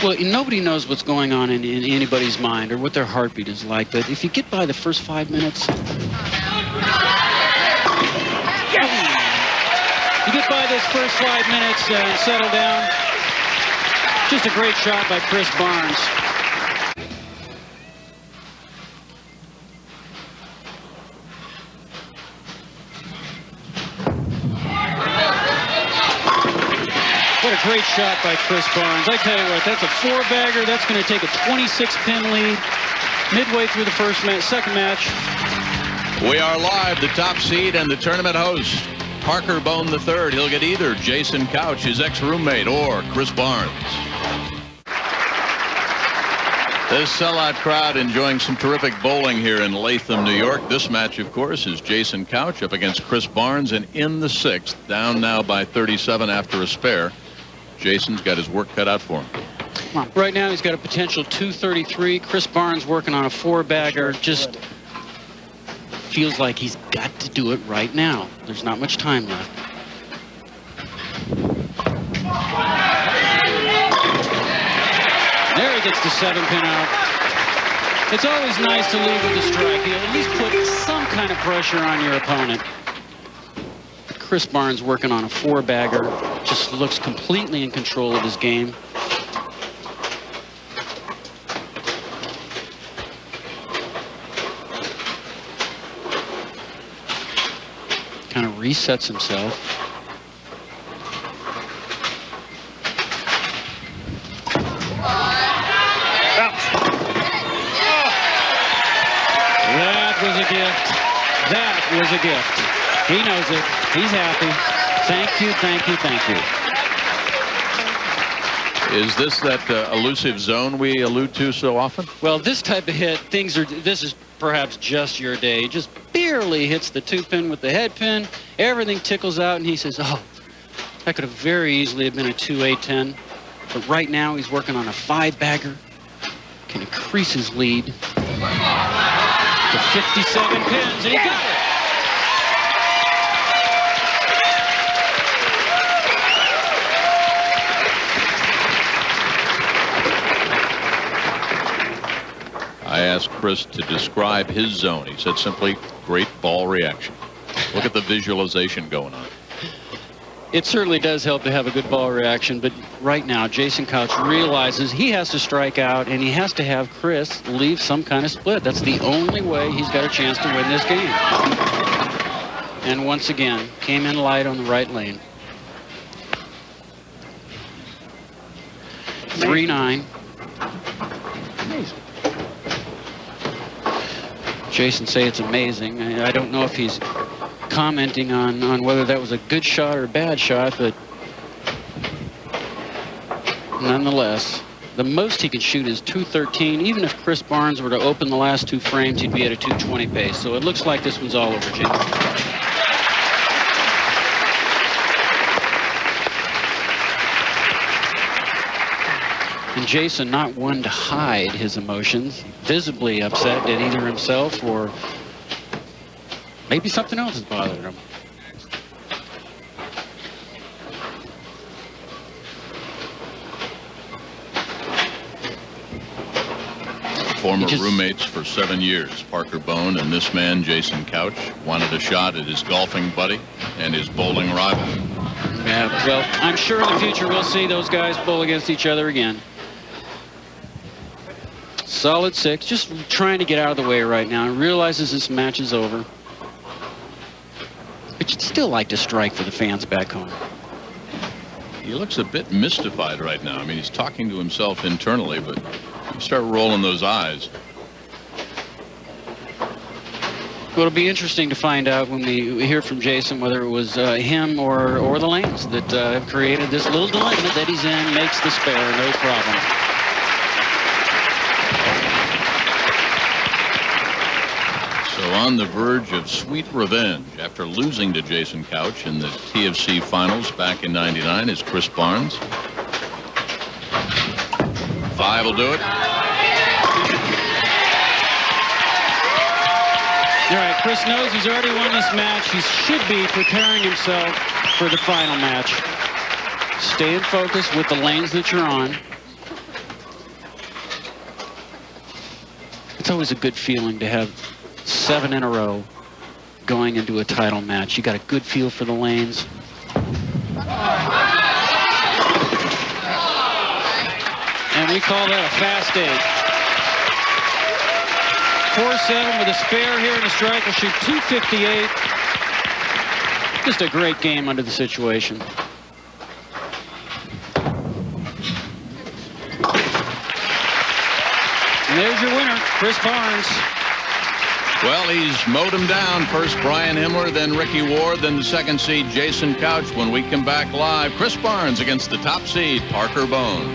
Well, nobody knows what's going on in anybody's mind or what their heartbeat is like, but if you get by the first 5 minutes, you get by this first 5 minutes and settle down. Just a great shot by Chris Barnes. What a great shot by Chris Barnes. I tell you what, that's a 4-bagger. That's going to take a 26-pin lead midway through the second match. We are live, the top seed and the tournament host, Parker Bohn III. He'll get either Jason Couch, his ex-roommate, or Chris Barnes. This sellout crowd enjoying some terrific bowling here in Latham, New York. This match, of course, is Jason Couch up against Chris Barnes, and in the 6th, down now by 37 after a spare. Jason's got his work cut out for him. Right now, he's got a potential 233. Chris Barnes working on a 4-bagger. Just feels like he's got to do it right now. There's not much time left. There he gets the 7-pin out. It's always nice to lead with a strike. You'll at least put some kind of pressure on your opponent. Chris Barnes working on a 4-bagger. Just looks completely in control of his game. Kind of resets himself. That was a gift. That was a gift. He knows it. He's happy. Thank you, thank you, thank you. Is this that elusive zone we allude to so often? Well, this type of hit, this is perhaps just your day. He just barely hits the 2-pin with the head pin. Everything tickles out, and he says, oh, that could have very easily have been a 2-8-10. But right now, he's working on a 5-bagger. Can increase his lead to 57 pins, and he got it. I asked Chris to describe his zone. He said simply, great ball reaction. Look at the visualization going on. It certainly does help to have a good ball reaction, but right now, Jason Couch realizes he has to strike out, and he has to have Chris leave some kind of split. That's the only way he's got a chance to win this game. And once again, came in light on the right lane. 3-9. Jason say it's amazing. I don't know if he's commenting on whether that was a good shot or a bad shot, but nonetheless, the most he can shoot is 213. Even if Chris Barnes were to open the last 2 frames, he'd be at a 220 pace. So it looks like this one's all over, Jim. And Jason, not one to hide his emotions, visibly upset at either himself or maybe something else is bothering him. Former roommates for 7 years, Parker Bohn and this man, Jason Couch, wanted a shot at his golfing buddy and his bowling rival. Yeah, well, I'm sure in the future we'll see those guys bowl against each other again. Solid 6, just trying to get out of the way right now and realizes this match is over. But you'd still like to strike for the fans back home. He looks a bit mystified right now. I mean, he's talking to himself internally, but you start rolling those eyes. Well, it'll be interesting to find out when we hear from Jason whether it was him or the lanes that have created this little dilemma that he's in. Makes the spare, no problem. So on the verge of sweet revenge after losing to Jason Couch in the TFC finals back in '99 is Chris Barnes. 5 will do it. All right, Chris knows he's already won this match. He should be preparing himself for the final match. Stay in focus with the lanes that you're on. It's always a good feeling to have 7 in a row going into a title match. You got a good feel for the lanes. And we call that a fast 8. 4-7 with a spare here and a strike will shoot 258. Just a great game under the situation. And there's your winner, Chris Barnes. Well, he's mowed him down. First Brian Himmler, then Ricky Ward, then the second seed Jason Couch. When we come back live, Chris Barnes against the top seed Parker Bohn.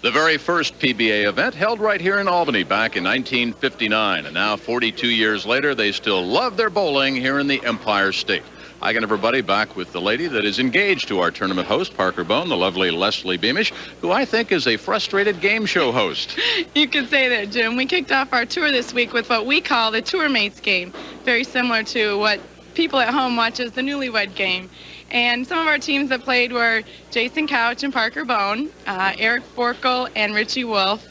The very first PBA event held right here in Albany back in 1959. And now 42 years later, they still love their bowling here in the Empire State. I got everybody back with the lady that is engaged to our tournament host, Parker Bohn, the lovely Leslie Beamish, who I think is a frustrated game show host. You could say that, Jim. We kicked off our tour this week with what we call the Tour Mates game, very similar to what people at home watch as the Newlywed Game. And some of our teams that played were Jason Couch and Parker Bohn, Eric Forkel and Richie Wolf,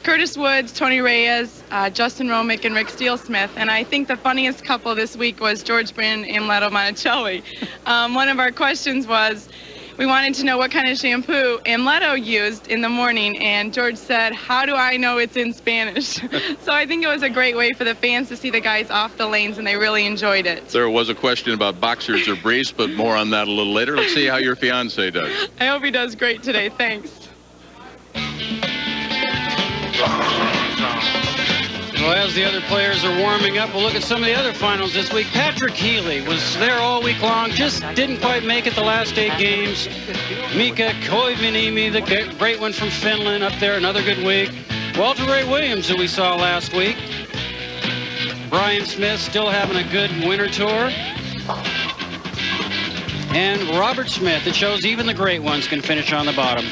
Curtis Woods, Tony Reyes, Justin Romick, and Rick Steele-Smith. And I think the funniest couple this week was George Brand and Leto Monticelli. One of our questions was, we wanted to know what kind of shampoo Leto used in the morning, and George said, "How do I know it's in Spanish?" So I think it was a great way for the fans to see the guys off the lanes, and they really enjoyed it. There was a question about boxers or briefs, but more on that a little later. Let's see how your fiancé does. I hope he does great today. Thanks. Well, as the other players are warming up, we'll look at some of the other finals this week. Patrick Healy was there all week long, just didn't quite make it the last 8 games. Mika Koivuniemen, the great one from Finland, up there, another good week. Walter Ray Williams, who we saw last week. Brian Smith still having a good winter tour. And Robert Smith, it shows even the great ones can finish on the bottom.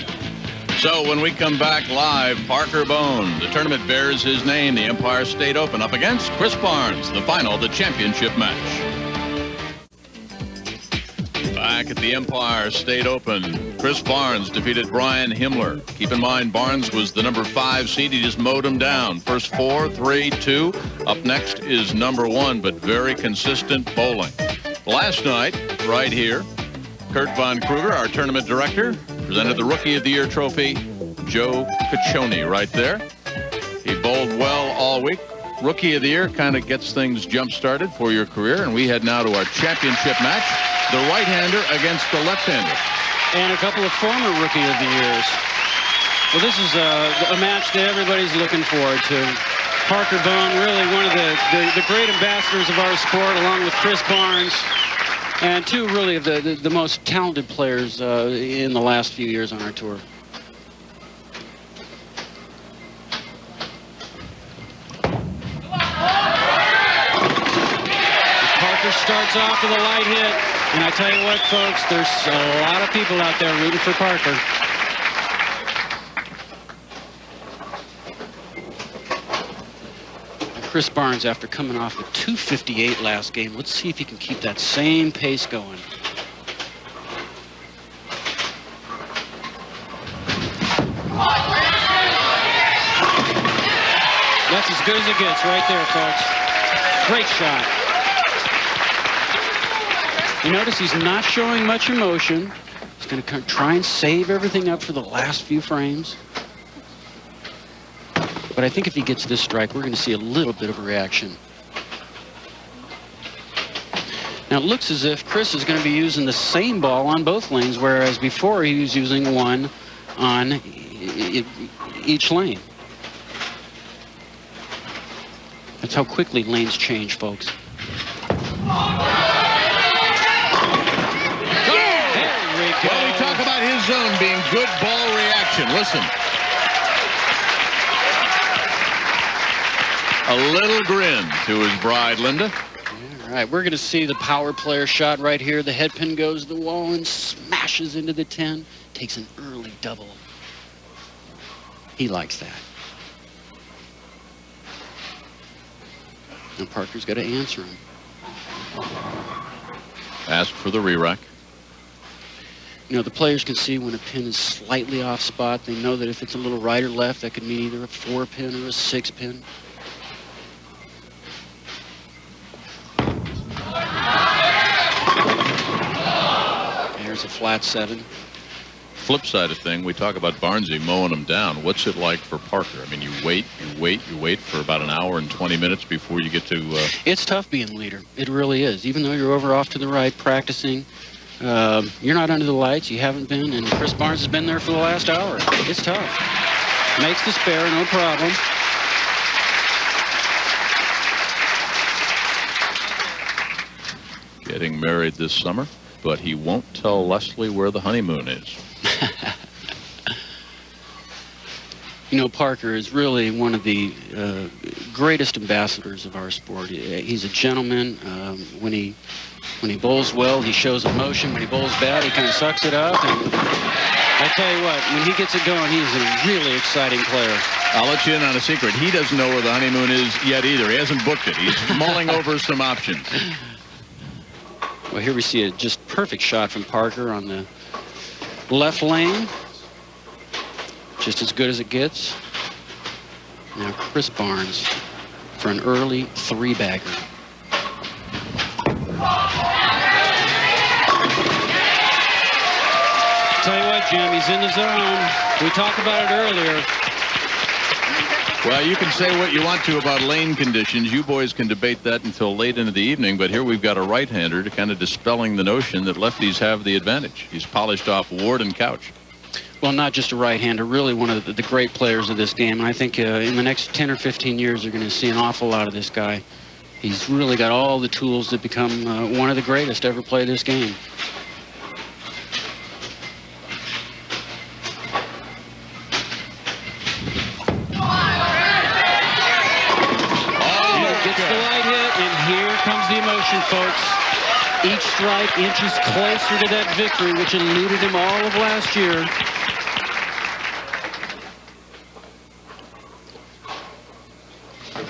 So when we come back live, Parker Bohn, the tournament bears his name, the Empire State Open, up against Chris Barnes, the final, the championship match. Back at the Empire State Open, Chris Barnes defeated Brian Himmler. Keep in mind, Barnes was the number 5 seed. He just mowed him down. First 4, 3, 2. Up next is number 1, but very consistent bowling. Last night, right here, Kurt Von Kruger, our tournament director, presented the Rookie of the Year trophy, Joe Caccione, right there. He bowled well all week. Rookie of the Year kind of gets things jump-started for your career, and we head now to our championship match, the right-hander against the left-hander. And a couple of former Rookie of the Years. Well, this is a match that everybody's looking forward to. Parker Bohn, really one of the great ambassadors of our sport, along with Chris Barnes. And 2 really of the most talented players in the last few years on our tour. Parker starts off with a light hit. And I tell you what, folks, there's a lot of people out there rooting for Parker. Chris Barnes, after coming off with 258 last game, let's see if he can keep that same pace going. good as it gets right there, folks. Great shot. You notice he's not showing much emotion. He's going to try and save everything up for the last few frames. But I think if he gets this strike, we're going to see a little bit of a reaction. Now, it looks as if Chris is going to be using the same ball on both lanes, whereas before he was using one on each lane. That's how quickly lanes change, folks. Well, we talk about his zone being good ball reaction. Listen. A little grin to his bride, Linda. All right, we're going to see the power player shot right here. The head pin goes to the wall and smashes into the 10. Takes an early double. He likes that. And Parker's got to answer him. Ask for the re-rack. You know, the players can see when a pin is slightly off spot. They know that if it's a little right or left, that could mean either a 4-pin or a 6-pin. There's a flat 7. Flip side of thing, we talk about Barnesy mowing him down. What's it like for Parker? I mean, you wait for about an hour and 20 minutes before you get to... It's tough being leader. It really is. Even though you're over off to the right practicing, you're not under the lights. You haven't been, and Chris Barnes has been there for the last hour. It's tough. Makes the spare, no problem. Getting married this summer, but he won't tell Leslie where the honeymoon is. You know, Parker is really one of the greatest ambassadors of our sport. He's a gentleman. When he bowls well, he shows emotion. When he bowls bad, he kind of sucks it up. And I tell you what, when he gets it going, he's a really exciting player. I'll let you in on a secret. He doesn't know where the honeymoon is yet either. He hasn't booked it. He's mulling over some options. Well, here we see a just perfect shot from Parker on the left lane. Just as good as it gets. Now Chris Barnes for an early 3-bagger. Tell you what, Jim, he's in the zone. We talked about it earlier. Well, you can say what you want to about lane conditions. You boys can debate that until late into the evening, but here we've got a right-hander to kind of dispelling the notion that lefties have the advantage. He's polished off Ward and Couch. Well, not just a right-hander, really one of the great players of this game. And I think in the next 10 or 15 years, you're going to see an awful lot of this guy. He's really got all the tools to become one of the greatest to ever play this game. Comes the emotion, folks. Each strike inches closer to that victory, which eluded him all of last year.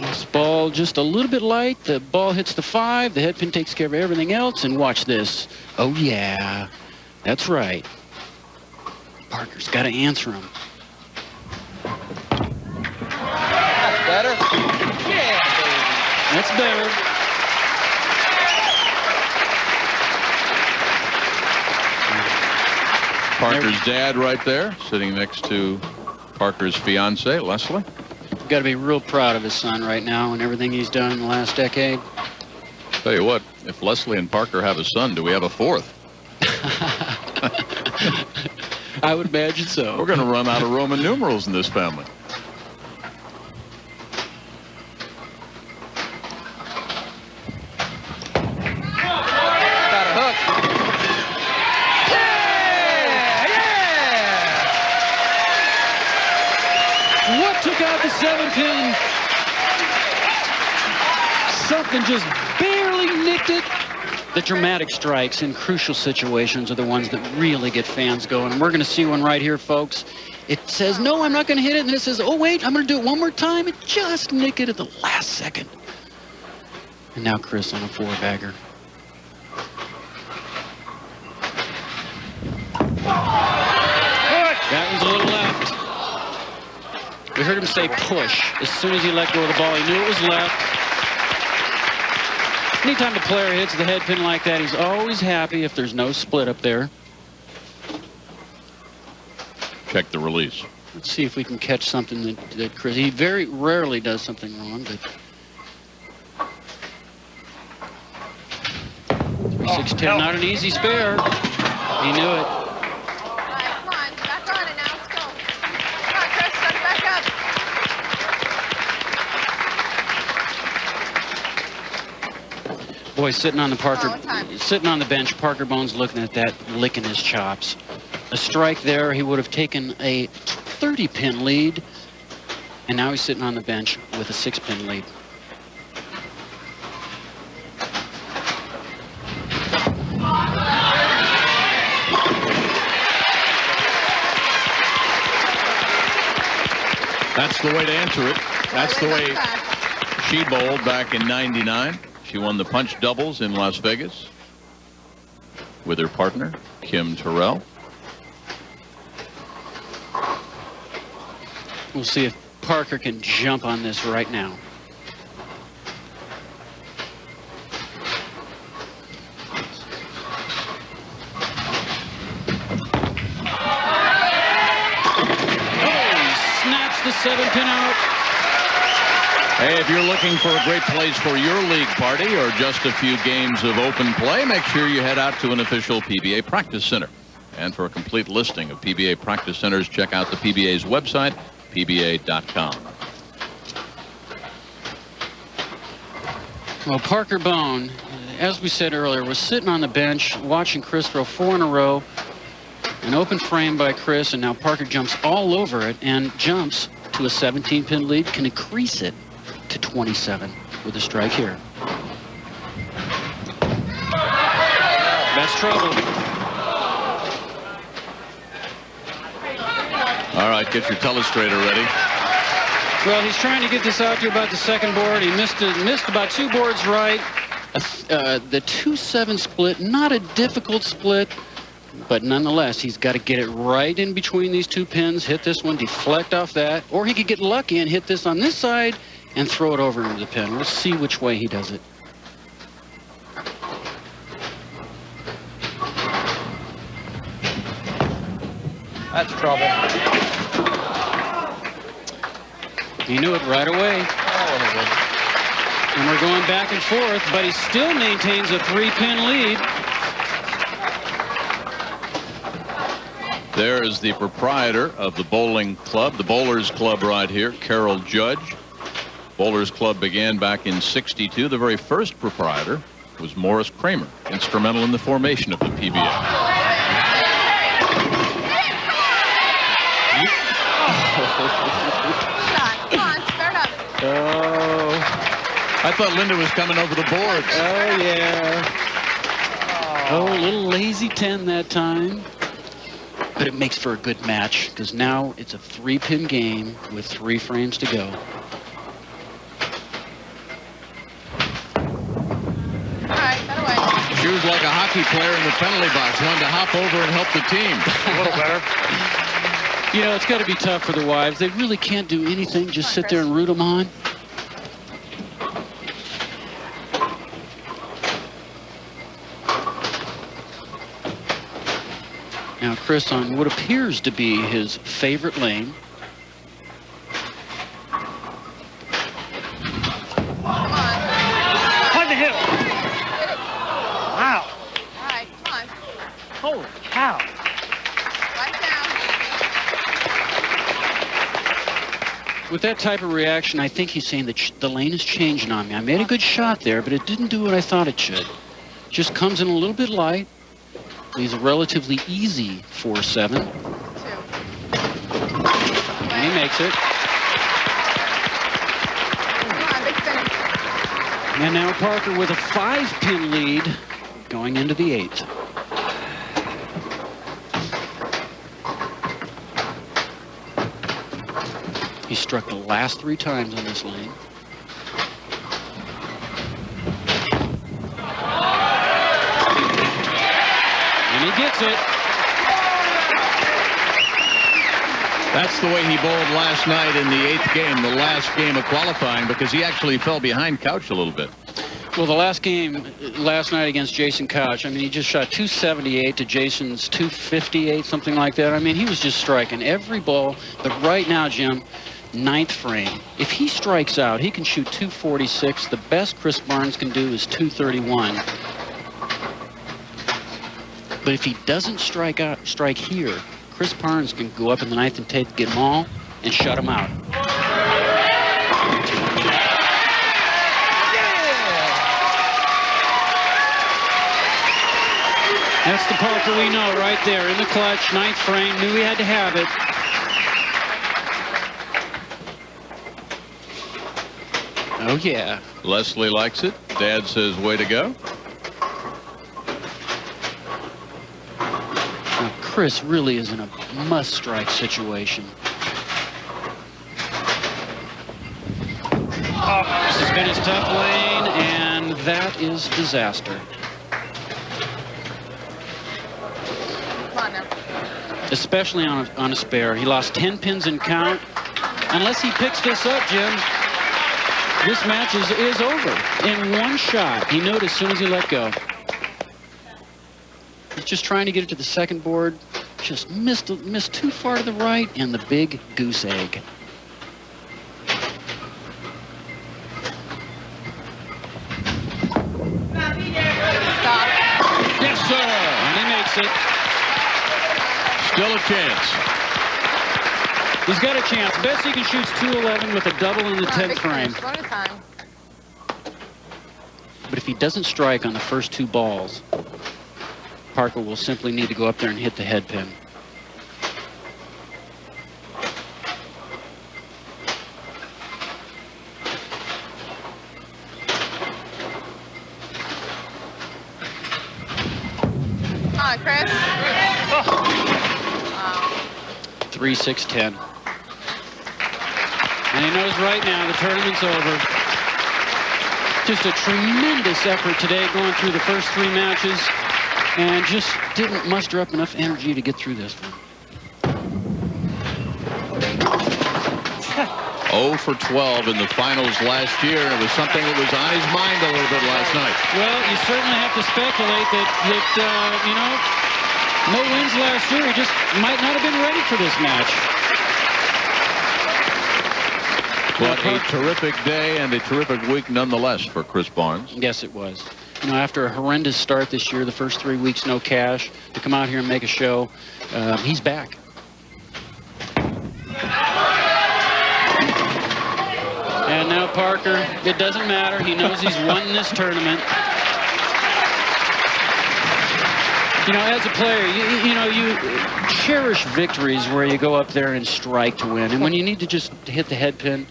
This ball just a little bit light. The ball hits the 5. The head pin takes care of everything else. And watch this. Oh, yeah. That's right. Parker's got to answer him. That's better. Yeah, baby. That's better. Parker's dad right there, sitting next to Parker's fiance, Leslie. Got to be real proud of his son right now and everything he's done in the last decade. Tell you what, if Leslie and Parker have a son, do we have a 4th? I would imagine so. We're going to run out of Roman numerals in this family. Out the 7-pin. Something just barely nicked it. The dramatic strikes in crucial situations are the ones that really get fans going. And we're going to see one right here, folks. It says, no, I'm not going to hit it. And it says, oh, wait, I'm going to do it one more time. It just nicked it at the last second. And now Chris on a 4-bagger. That was a little left. heard him say push. As soon as he let go of the ball, he knew it was left. Anytime a player hits the head pin like that, he's always happy if there's no split up there. Check the release. Let's see if we can catch something that Chris, he very rarely does something wrong, but 6-10, not an easy spare. He knew it. All right, come on, back on it now. Let's go. Come on, Chris, start back up. Boy, sitting on the what time? sitting on the bench, Parker Bohn's looking at that, licking his chops. A strike there, he would have taken a 30-pin lead, and now he's sitting on the bench with a 6-pin lead. That's the way to answer it. That's the way she bowled back in '99. She won the punch doubles in Las Vegas with her partner, Kim Terrell. We'll see if Parker can jump on this right now. The 7-pin out. Hey, if you're looking for a great place for your league party or just a few games of open play, make sure you head out to an official PBA practice center. And for a complete listing of PBA practice centers, check out the PBA's website, pba.com. Well, Parker Bohn, as we said earlier, was sitting on the bench watching Chris throw 4 in a row. An open frame by Chris, and now Parker jumps all over it and jumps to a 17-pin lead, can increase it to 27 with a strike here. That's trouble. All right, get your telestrator ready. Well, he's trying to get this out to about the second board. He missed about 2 boards right. The 2-7 split, not a difficult split. But nonetheless, he's got to get it right in between these 2 pins, hit this one, deflect off that, or he could get lucky and hit this on this side and throw it over into the pin. We'll see which way he does it. That's trouble. He knew it right away. And we're going back and forth, but he still maintains a 3-pin lead. There is the proprietor of the bowling club, the Bowlers Club right here, Carol Judge. Bowlers Club began back in '62. The very first proprietor was Morris Kramer, instrumental in the formation of the PBA. Come on, start up. Oh, I thought Linda was coming over the boards. oh yeah. Oh, a little lazy 10 that time. But it makes for a good match because now it's a 3-pin game with 3 frames to go. All right, that away. She was like a hockey player in the penalty box, wanted to hop over and help the team. A little better. You know, it's got to be tough for the wives. They really can't do anything, just sit there and root them on. Now Chris on what appears to be his favorite lane. Come on. On the hill. Wow. All right, come on. Holy cow. Right down. With that type of reaction, I think he's saying that the lane is changing on me. I made a good shot there, but it didn't do what I thought it should. Just comes in a little bit light. He's a relatively easy 4-7. 2. And he makes it. Come on, big finish. And now Parker with a 5-pin lead going into the 8th. He struck the last 3 times on this lane. And he gets it. That's the way he bowled last night in the 8th game, the last game of qualifying, because he actually fell behind Couch a little bit. Well, the last game last night against Jason Couch, I mean, he just shot 278 to Jason's 258, something like that. I mean, he was just striking every ball. But right now, Jim, 9th frame. If he strikes out, he can shoot 246. The best Chris Barnes can do is 231. But if he doesn't strike here, Chris Barnes can go up in the 9th and get them all and shut them out. That's the Parker we know right there in the clutch, 9th frame. Knew he had to have it. Oh, yeah. Leslie likes it. Dad says, way to go. Now, Chris really is in a must-strike situation. Oh, this has been his tough lane, and that is disaster. Especially on a spare. He lost 10 pins in count. Unless he picks this up, Jim, this match is over in one shot. He knew it as soon as he let go. He's just trying to get it to the second board. Just missed too far to the right, and the big goose egg. Yes, sir. And he makes it. Still a chance. He's got a chance. Best he can shoot 211 with a double in the 10th frame. But if he doesn't strike on the first 2 balls, Parker will simply need to go up there and hit the head pin. Come on, Chris. 3-6-10. And he knows right now the tournament's over. Just a tremendous effort today going through the first 3 matches, and just didn't muster up enough energy to get through this one. 0 for 12 in the finals last year, and it was something that was on his mind a little bit last night. Well, you certainly have to speculate that you know, no wins last year. He just might not have been ready for this match. But a terrific day and a terrific week nonetheless for Chris Barnes. Yes, it was. You know, after a horrendous start this year, the first 3 weeks no cash, to come out here and make a show, he's back. And now Parker, it doesn't matter. He knows he's won this tournament. You know, as a player, you cherish victories where you go up there and strike to win. And when you need to just hit the head pin,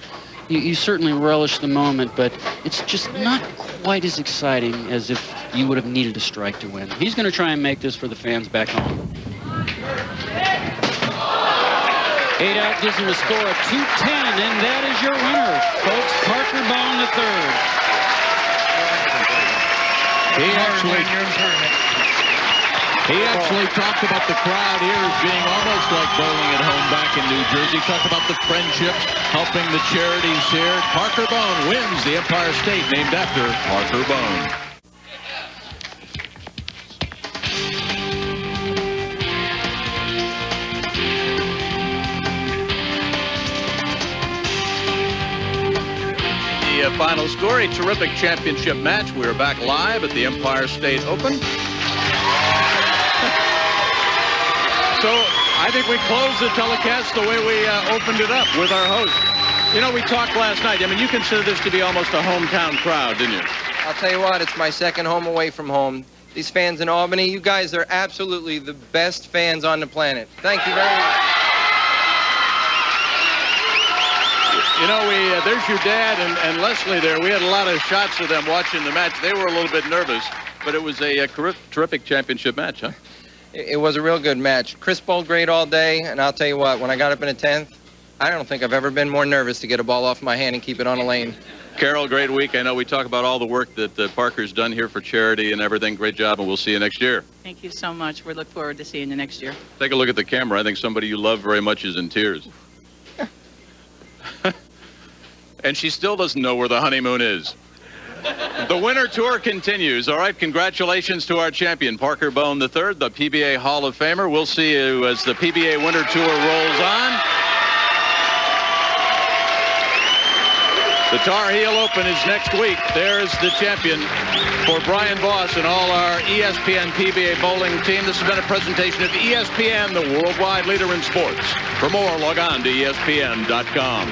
you certainly relish the moment, but it's just not quite as exciting as if you would have needed a strike to win. He's going to try and make this for the fans back home. 8 out gives him a score of 210, and that is your winner, folks. Parker Bohn III. He actually talked about the crowd here as being almost like bowling at home back in New Jersey. Talked about the friendships, helping the charities here. Parker Bohn wins the Empire State, named after Parker Bohn. The final score, a terrific championship match. We are back live at the Empire State Open. So I think we closed the telecast the way we opened it up with our host. You know, we talked last night. I mean, you consider this to be almost a hometown crowd, didn't you? I'll tell you what, it's my second home away from home. These fans in Albany, you guys are absolutely the best fans on the planet. Thank you very much. You know, there's your dad and Leslie there. We had a lot of shots of them watching the match. They were a little bit nervous, but it was a terrific championship match, huh? It was a real good match. Chris bowled great all day, and I'll tell you what, when I got up in the 10th, I don't think I've ever been more nervous to get a ball off my hand and keep it on a lane. Carol, great week. I know we talk about all the work that Parker's done here for charity and everything. Great job, and we'll see you next year. Thank you so much. We look forward to seeing you next year. Take a look at the camera. I think somebody you love very much is in tears. And she still doesn't know where the honeymoon is. The winter tour continues. All right, congratulations to our champion, Parker Bohn III, the PBA Hall of Famer. We'll see you as the PBA winter tour rolls on. The Tar Heel Open is next week. There's the champion for Brian Voss and all our ESPN PBA bowling team. This has been a presentation of ESPN, the worldwide leader in sports. For more, log on to ESPN.com.